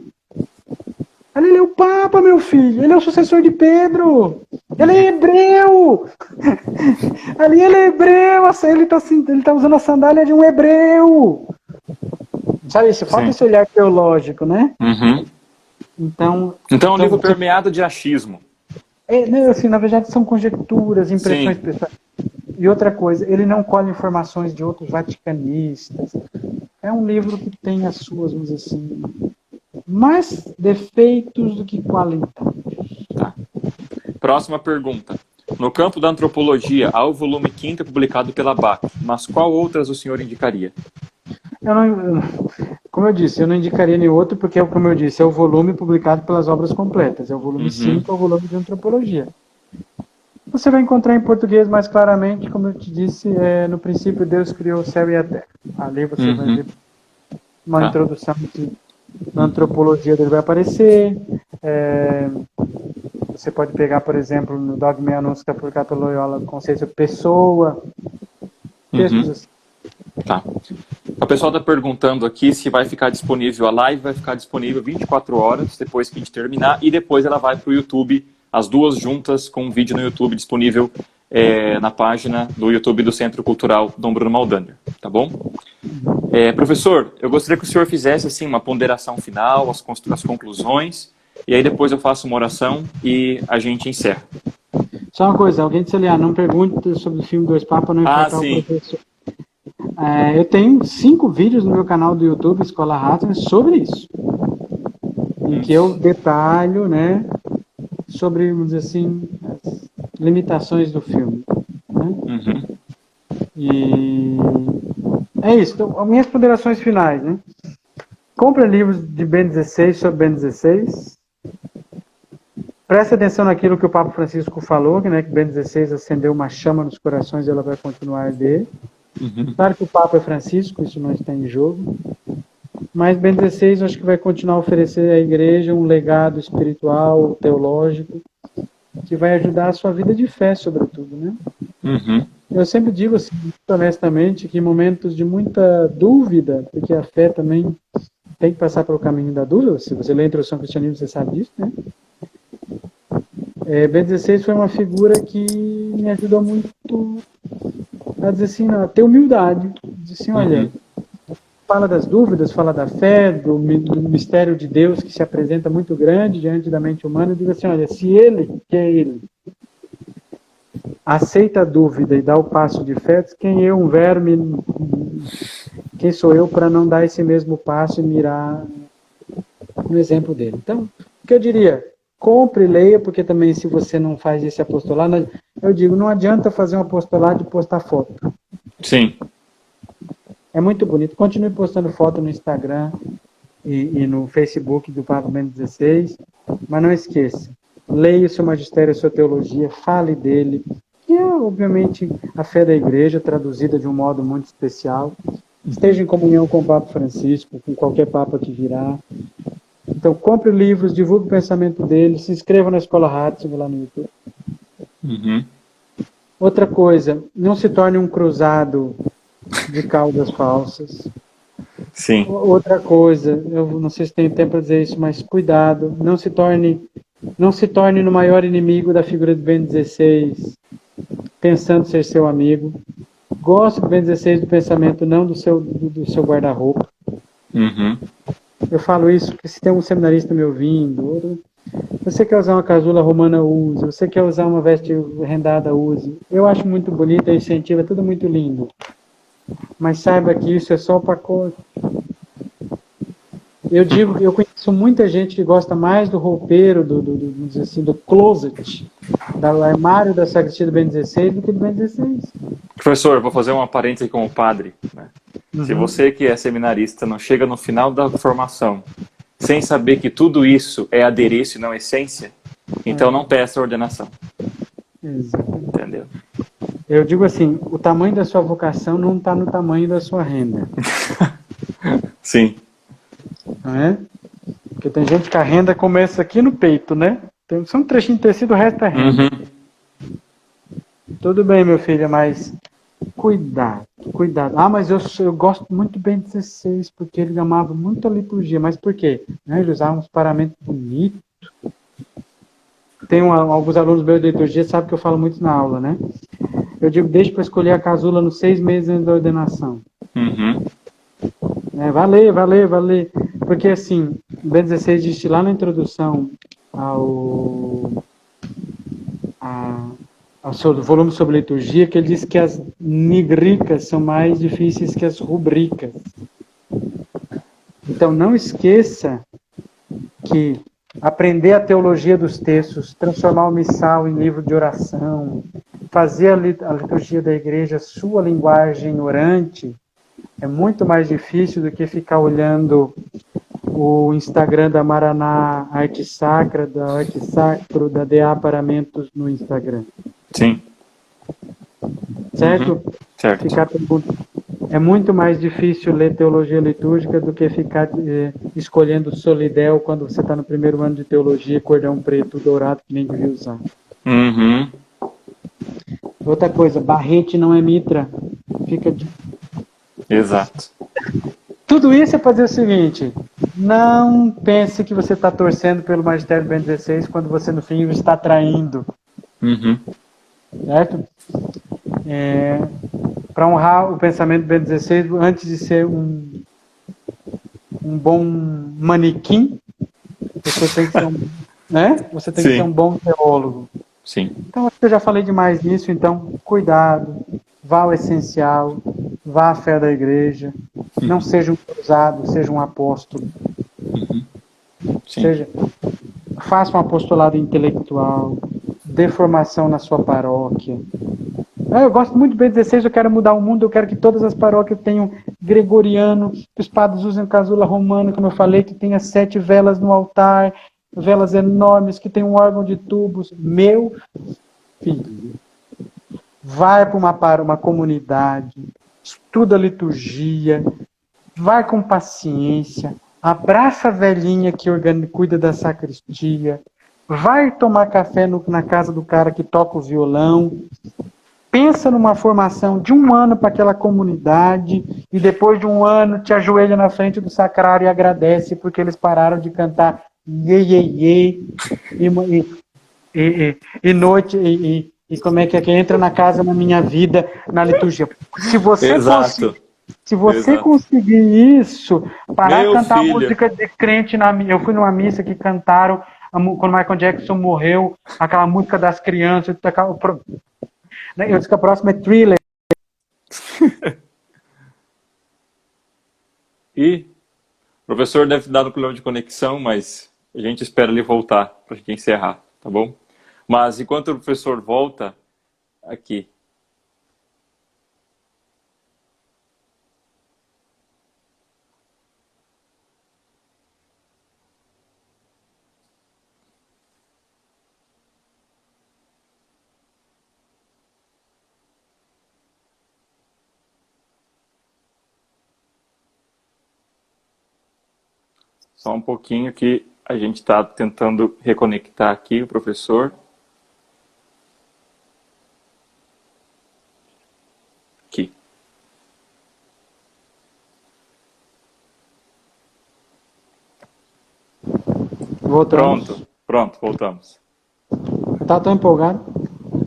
Speaker 2: Ali ele é o Papa, meu filho, ele é o sucessor de Pedro, ele é hebreu. Ali ele é hebreu, ele tá usando a sandália de um hebreu. Sabe, isso falta esse olhar teológico, né?
Speaker 1: Uhum.
Speaker 2: Então
Speaker 1: é um livro permeado de achismo.
Speaker 2: Assim, na verdade são conjecturas, impressões pessoais. E outra coisa, ele não colhe informações de outros vaticanistas. É um livro que tem as suas, vamos dizer assim, mais defeitos do que qualidades.
Speaker 1: Tá. Próxima pergunta. No campo da antropologia, há o volume 5º publicado pela BAC, mas qual outras o senhor indicaria?
Speaker 2: Como eu disse, eu não indicaria nenhum outro, porque, como eu disse, é o volume publicado pelas obras completas. É o volume 5, é o volume de antropologia. Você vai encontrar em português mais claramente, como eu te disse, no princípio Deus criou o céu e a terra. Ali você vai ver uma introdução na antropologia dele vai aparecer. Você pode pegar, por exemplo, no Dogma e Anúncio, que é publicado pelo Loyola, o conceito de pessoa, textos assim.
Speaker 1: Tá. O pessoal está perguntando aqui se vai ficar disponível, a live vai ficar disponível 24 horas depois que a gente terminar, e depois ela vai para o YouTube, as duas juntas, com um vídeo no YouTube disponível na página do YouTube do Centro Cultural Dom Bruno Maldaner, tá bom? Professor, eu gostaria que o senhor fizesse assim, uma ponderação final, as conclusões, e aí depois eu faço uma oração e a gente encerra.
Speaker 2: Só uma coisa, alguém disse ali, não pergunte sobre o filme Dois Papas, não importa o professor. Eu tenho 5 vídeos no meu canal do YouTube, Escola Ratner, sobre isso. Em que eu detalho, né, sobre, vamos dizer assim, as limitações do filme. Né? E é isso. Então, as minhas ponderações finais, né? Compre livros de Bento XVI sobre Bento XVI. Preste atenção naquilo que o Papa Francisco falou, que Bento XVI acendeu uma chama nos corações e ela vai continuar a arder. Claro que o Papa é Francisco, isso não está em jogo. Mas Bento XVI acho que vai continuar a oferecer à Igreja um legado espiritual, teológico, que vai ajudar a sua vida de fé, sobretudo, né? Eu sempre digo, assim, muito honestamente, que em momentos de muita dúvida, porque a fé também tem que passar pelo caminho da dúvida, se você lê a Introdução ao Cristianismo, você sabe disso, né? Bento XVI foi uma figura que me ajudou muito a dizer assim, a ter humildade, dizer assim, olha, fala das dúvidas, fala da fé, do mistério de Deus que se apresenta muito grande diante da mente humana, e digo assim, olha, se ele, que é ele, aceita a dúvida e dá o passo de fé, quem eu, um verme, quem sou eu para não dar esse mesmo passo e mirar no exemplo dele? Então, o que eu diria? Compre e leia, porque também se você não faz esse apostolado, eu digo, não adianta fazer um apostolado e postar foto.
Speaker 1: Sim.
Speaker 2: É muito bonito. Continue postando foto no Instagram e no Facebook do Papa Bento XVI. Mas não esqueça, leia o seu magistério, a sua teologia, fale dele, que é, obviamente, a fé da igreja, traduzida de um modo muito especial. Esteja em comunhão com o Papa Francisco, com qualquer Papa que virá. Então, compre livros, divulgue o pensamento dele, se inscreva na Escola Ratzinger lá no YouTube.
Speaker 1: Uhum.
Speaker 2: Outra coisa, não se torne um cruzado de caudas falsas.
Speaker 1: Sim.
Speaker 2: Outra coisa, eu não sei se tenho tempo para dizer isso, mas cuidado, não se torne no maior inimigo da figura de Bento XVI, pensando ser seu amigo. Goste do Bento XVI do pensamento, não do seu guarda-roupa.
Speaker 1: Uhum.
Speaker 2: Eu falo isso porque se tem um seminarista me ouvindo, você quer usar uma casula romana, use. Você quer usar uma veste rendada, use. Eu acho muito bonita, incentivo, é tudo muito lindo. Mas saiba que isso é só o pacote. Eu conheço muita gente que gosta mais do roupeiro, vamos dizer assim, do closet, do armário da sacristia do Bento XVI do que do Bento XVI.
Speaker 1: Professor, vou fazer uma parêntese com o padre, né? Se você que é seminarista não chega no final da formação sem saber que tudo isso é adereço e não essência, então não peça a ordenação.
Speaker 2: Exatamente.
Speaker 1: Entendeu?
Speaker 2: Eu digo assim, o tamanho da sua vocação não está no tamanho da sua renda.
Speaker 1: Sim.
Speaker 2: Não é? Porque tem gente que a renda começa aqui no peito, né? Tem só um trechinho de tecido, o resto é renda.
Speaker 1: Uhum.
Speaker 2: Tudo bem, meu filho, mas cuidado, cuidado. Ah, mas eu gosto muito bem de 16, porque ele amava muito a liturgia. Mas por quê? Né? Ele usava uns paramentos bonitos. Tem alguns alunos meus de liturgia, sabem que eu falo muito na aula, né? Eu digo, deixa para escolher a casula nos 6 meses antes da ordenação.
Speaker 1: Uhum.
Speaker 2: Valer. Porque assim, o Bento XVI diz lá na introdução ao seu volume sobre liturgia, que ele diz que as nigricas são mais difíceis que as rubricas. Então não esqueça que aprender a teologia dos textos, transformar o missal em livro de oração, fazer a liturgia da igreja sua linguagem orante, é muito mais difícil do que ficar olhando o Instagram da Maraná Arte Sacra, da Arte Sacro, da DA Paramentos no Instagram.
Speaker 1: Sim.
Speaker 2: Certo?
Speaker 1: Uhum. Certo.
Speaker 2: É muito mais difícil ler teologia litúrgica do que ficar escolhendo solidel quando você está no primeiro ano de teologia, cordão preto, dourado, que nem devia usar.
Speaker 1: Uhum.
Speaker 2: Outra coisa, barrete não é mitra. Fica de...
Speaker 1: Exato.
Speaker 2: Tudo isso é fazer o seguinte: não pense que você está torcendo pelo magistério do Bento XVI quando você no fim está traindo.
Speaker 1: Uhum.
Speaker 2: Certo? Para honrar o pensamento do Bento XVI, antes de ser um bom manequim, você tem que ser Você tem que ser um bom teólogo.
Speaker 1: Sim.
Speaker 2: Então, acho que eu já falei demais nisso, então, cuidado, vá ao essencial, vá à fé da igreja, não seja um cruzado, seja um apóstolo.
Speaker 1: Sim.
Speaker 2: Faça um apostolado intelectual, dê formação na sua paróquia. Eu gosto muito do B16, eu quero mudar o mundo, eu quero que todas as paróquias tenham gregoriano, que os padres usem casula romana, como eu falei, que tenha 7 velas no altar, velas enormes, que tenha um órgão de tubos. Meu filho, vai para uma comunidade, estuda a liturgia, vai com paciência, abraça a velhinha que cuida da sacristia, vai tomar café na casa do cara que toca o violão, pensa numa formação de 1 ano para aquela comunidade e depois de 1 ano te ajoelha na frente do sacrário e agradece porque eles pararam de cantar iê, e noite e como é que entra na casa na minha vida na liturgia. Se você
Speaker 1: Exato.
Speaker 2: conseguir isso, parar de
Speaker 1: Meu
Speaker 2: cantar
Speaker 1: filho.
Speaker 2: música de crente eu fui numa missa que cantaram quando Michael Jackson morreu, aquela música das crianças, eu disse que a próxima é Thriller.
Speaker 1: E o professor deve ter dado um problema de conexão, mas a gente espera ele voltar para a gente encerrar, tá bom? Mas enquanto o professor volta, aqui. Só um pouquinho que a gente está tentando reconectar aqui o professor. Aqui.
Speaker 2: Voltamos.
Speaker 1: Pronto, voltamos.
Speaker 2: Tá tão empolgado.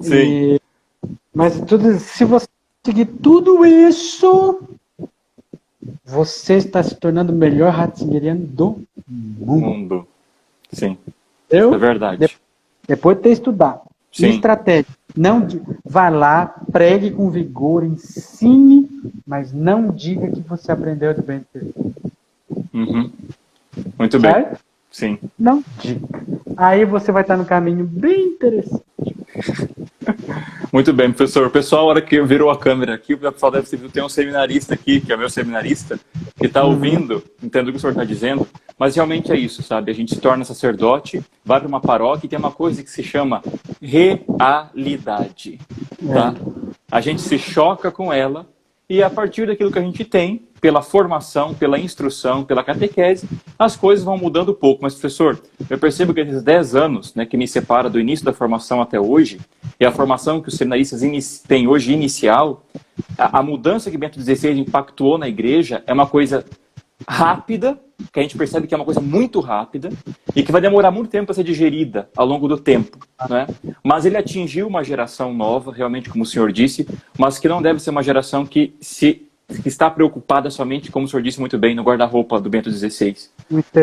Speaker 1: Sim.
Speaker 2: Mas se você seguir tudo isso, você está se tornando o melhor ratzingeriano do mundo.
Speaker 1: Sim.
Speaker 2: Eu?
Speaker 1: É verdade.
Speaker 2: Depois de ter estudado.
Speaker 1: Sim.
Speaker 2: Estratégia. Não, vá lá, pregue com vigor, ensine, mas não diga que você aprendeu de bem.
Speaker 1: Uhum. Muito
Speaker 2: certo?
Speaker 1: bem. Sim.
Speaker 2: Não diga. Aí você vai estar no caminho bem interessante.
Speaker 1: Muito bem, professor. O pessoal, a hora que virou a câmera aqui, o pessoal deve ter visto, tem um seminarista aqui, que é meu seminarista, que está ouvindo, entendo o que o senhor está dizendo, mas realmente é isso, sabe? A gente se torna sacerdote, vai para uma paróquia e tem uma coisa que se chama realidade, tá? A gente se choca com ela e a partir daquilo que a gente tem, pela formação, pela instrução, pela catequese, as coisas vão mudando um pouco. Mas, professor, eu percebo que esses 10 anos, né, que me separa do início da formação até hoje, e a formação que os seminaristas têm hoje inicial, a mudança que Bento XVI impactuou na igreja é uma coisa rápida, que a gente percebe que é uma coisa muito rápida, e que vai demorar muito tempo para ser digerida ao longo do tempo, né? Mas ele atingiu uma geração nova, realmente, como o senhor disse, mas que não deve ser uma geração que está preocupada somente, como o senhor disse muito bem, no guarda-roupa do Bento XVI.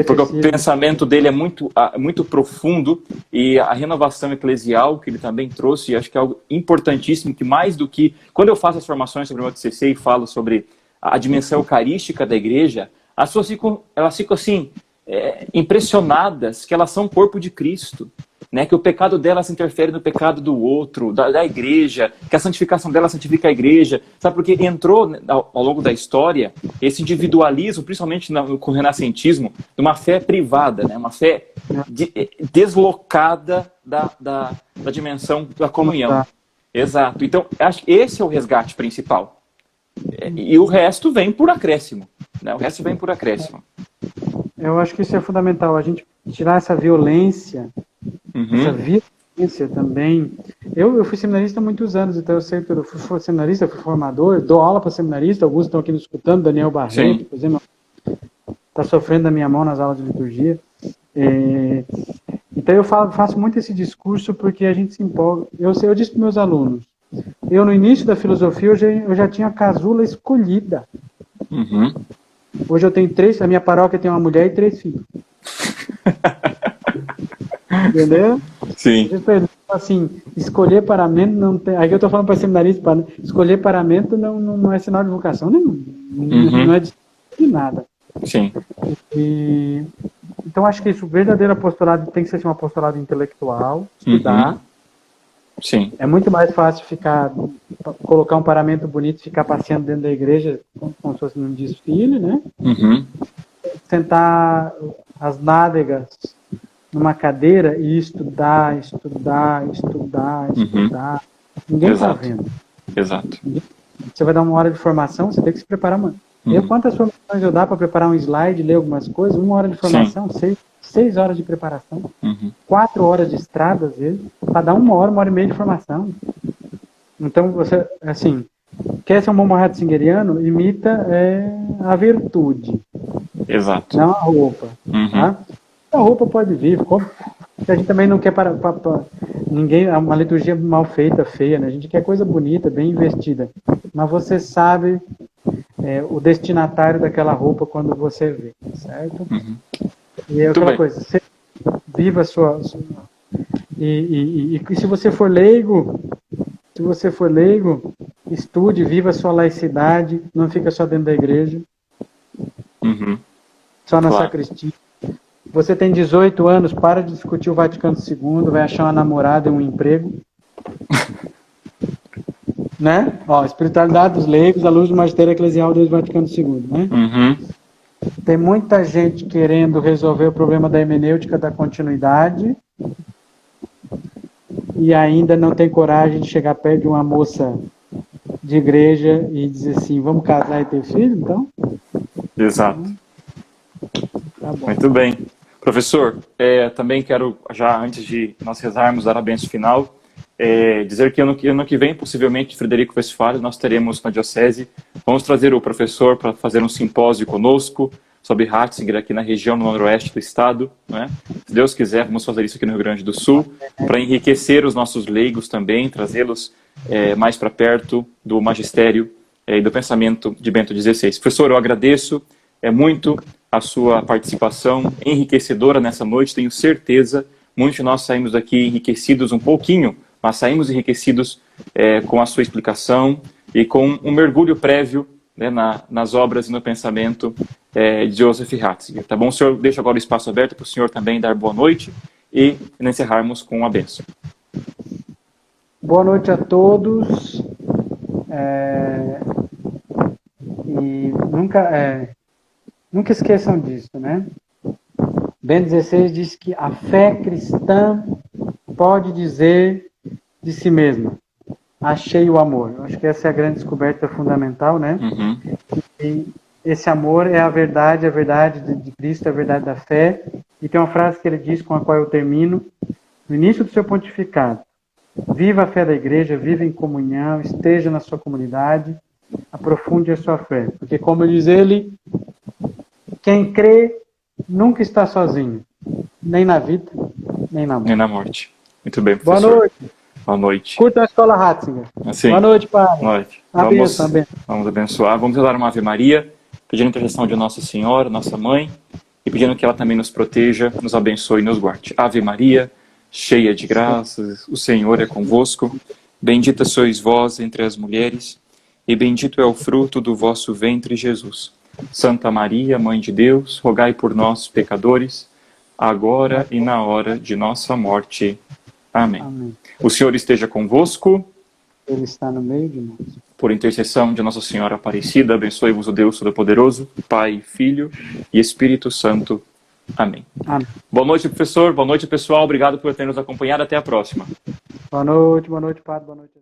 Speaker 1: Porque o pensamento dele é muito profundo e a renovação eclesial que ele também trouxe, acho que é algo importantíssimo, que mais do que... Quando eu faço as formações sobre o Bento XVI e falo sobre a dimensão eucarística da igreja, as pessoas ficam assim, impressionadas que elas são o corpo de Cristo. Né, que o pecado delas interfere no pecado do outro, da igreja, que a santificação dela santifica a igreja, sabe? Porque entrou ao longo da história esse individualismo, principalmente com o renascentismo, de uma fé privada, né, uma fé deslocada da dimensão da comunhão. Exato. Então, acho que esse é o resgate principal. E o resto vem por acréscimo. Né? O resto vem por acréscimo.
Speaker 2: Eu acho que isso é fundamental, a gente tirar essa violência. Essa violência também. Eu fui seminarista há muitos anos, então eu sei que eu fui seminarista, fui formador, dou aula para seminarista, alguns estão aqui nos escutando, Daniel Barreto, por exemplo, está sofrendo da minha mão nas aulas de liturgia. Então eu faço muito esse discurso porque a gente se empolga. Eu disse para meus alunos, eu no início da filosofia eu já tinha a casula escolhida. Hoje eu tenho 3, a minha paróquia tem uma mulher e 3 filhos. Entendeu?
Speaker 1: Sim.
Speaker 2: Assim, escolher paramento não tem. Aí que eu estou falando para seminarista, escolher paramento não é sinal de vocação nenhum. Não é de nada.
Speaker 1: Sim.
Speaker 2: Então acho que isso, o verdadeiro apostolado tem que ser um apostolado intelectual, estudar.
Speaker 1: Sim.
Speaker 2: É muito mais fácil colocar um paramento bonito e ficar passeando dentro da igreja como se fosse num desfile, né? Sentar as nádegas numa cadeira e estudar. Ninguém está vendo.
Speaker 1: Exato.
Speaker 2: Você vai dar uma hora de formação, você tem que se preparar, mano. Quantas formações eu dá para preparar um slide, ler algumas coisas? 1 hora de formação, 6 horas de preparação, 4 horas de estrada, às vezes, para dar 1 hora e meia de formação. Então, você, assim, quer ser um bom ratzingeriano, imita a virtude.
Speaker 1: Exato.
Speaker 2: Não a roupa. Tá? A roupa pode vir, a gente também não quer ninguém, uma liturgia mal feita, feia, né? A gente quer coisa bonita, bem investida. Mas você sabe o destinatário daquela roupa quando você vê, certo? E é aquela coisa, você viva a sua... E se você for leigo, estude, viva a sua laicidade, não fica só dentro da igreja, só na sacristia. Você tem 18 anos, para de discutir o Vaticano II, vai achar uma namorada e um emprego. Né? Espiritualidade dos leigos, à luz do magistério eclesial do Vaticano II, né? Tem muita gente querendo resolver o problema da hermenêutica da continuidade e ainda não tem coragem de chegar perto de uma moça de igreja e dizer assim, vamos casar e ter filho, então?
Speaker 1: Exato.
Speaker 2: Tá bom.
Speaker 1: Muito bem. Professor, também quero, já antes de nós rezarmos, dar a bênção final, dizer que ano que vem, possivelmente, Frederico Westphalen, nós teremos na Diocese, vamos trazer o professor para fazer um simpósio conosco sobre Ratzinger aqui na região no noroeste do estado, né? Se Deus quiser, vamos fazer isso aqui no Rio Grande do Sul, para enriquecer os nossos leigos também, trazê-los mais para perto do magistério e do pensamento de Bento XVI. Professor, eu agradeço muito a sua participação enriquecedora nessa noite, tenho certeza, muitos de nós saímos daqui enriquecidos um pouquinho, mas saímos enriquecidos com a sua explicação e com um mergulho prévio, né, nas obras e no pensamento de Joseph Ratzinger. Tá bom? O senhor deixa agora o espaço aberto para o senhor também dar boa noite e encerrarmos com a bênção.
Speaker 2: Boa noite a todos. E nunca esqueçam disso, né? Bento XVI diz que a fé cristã pode dizer de si mesma: achei o amor. Eu acho que essa é a grande descoberta fundamental, né?
Speaker 1: Uhum.
Speaker 2: E esse amor é a verdade de Cristo, a verdade da fé. E tem uma frase que ele diz, com a qual eu termino, no início do seu pontificado: viva a fé da igreja, viva em comunhão, esteja na sua comunidade, aprofunde a sua fé. Porque, como diz ele, quem crê nunca está sozinho, nem na vida, nem na morte.
Speaker 1: Nem na morte. Muito bem, professor.
Speaker 2: Boa noite.
Speaker 1: Boa noite.
Speaker 2: Curta a Escola Ratzinger.
Speaker 1: Assim,
Speaker 2: boa noite, Padre.
Speaker 1: Boa noite. Vamos abençoar. Vamos rezar uma Ave Maria, pedindo a intercessão de Nossa Senhora, nossa Mãe, e pedindo que ela também nos proteja, nos abençoe e nos guarde. Ave Maria, cheia de graças, o Senhor é convosco. Bendita sois vós entre as mulheres, e bendito é o fruto do vosso ventre, Jesus. Santa Maria, Mãe de Deus, rogai por nós, pecadores, agora e na hora de nossa morte. Amém.
Speaker 2: Amém.
Speaker 1: O Senhor esteja convosco.
Speaker 2: Ele está no meio de nós.
Speaker 1: Por intercessão de Nossa Senhora Aparecida, abençoe-vos o Deus Todo-Poderoso, Pai, Filho e Espírito Santo. Amém.
Speaker 2: Amém.
Speaker 1: Boa noite, professor. Boa noite, pessoal. Obrigado por ter nos acompanhado. Até a próxima.
Speaker 2: Boa noite, Padre. Boa noite.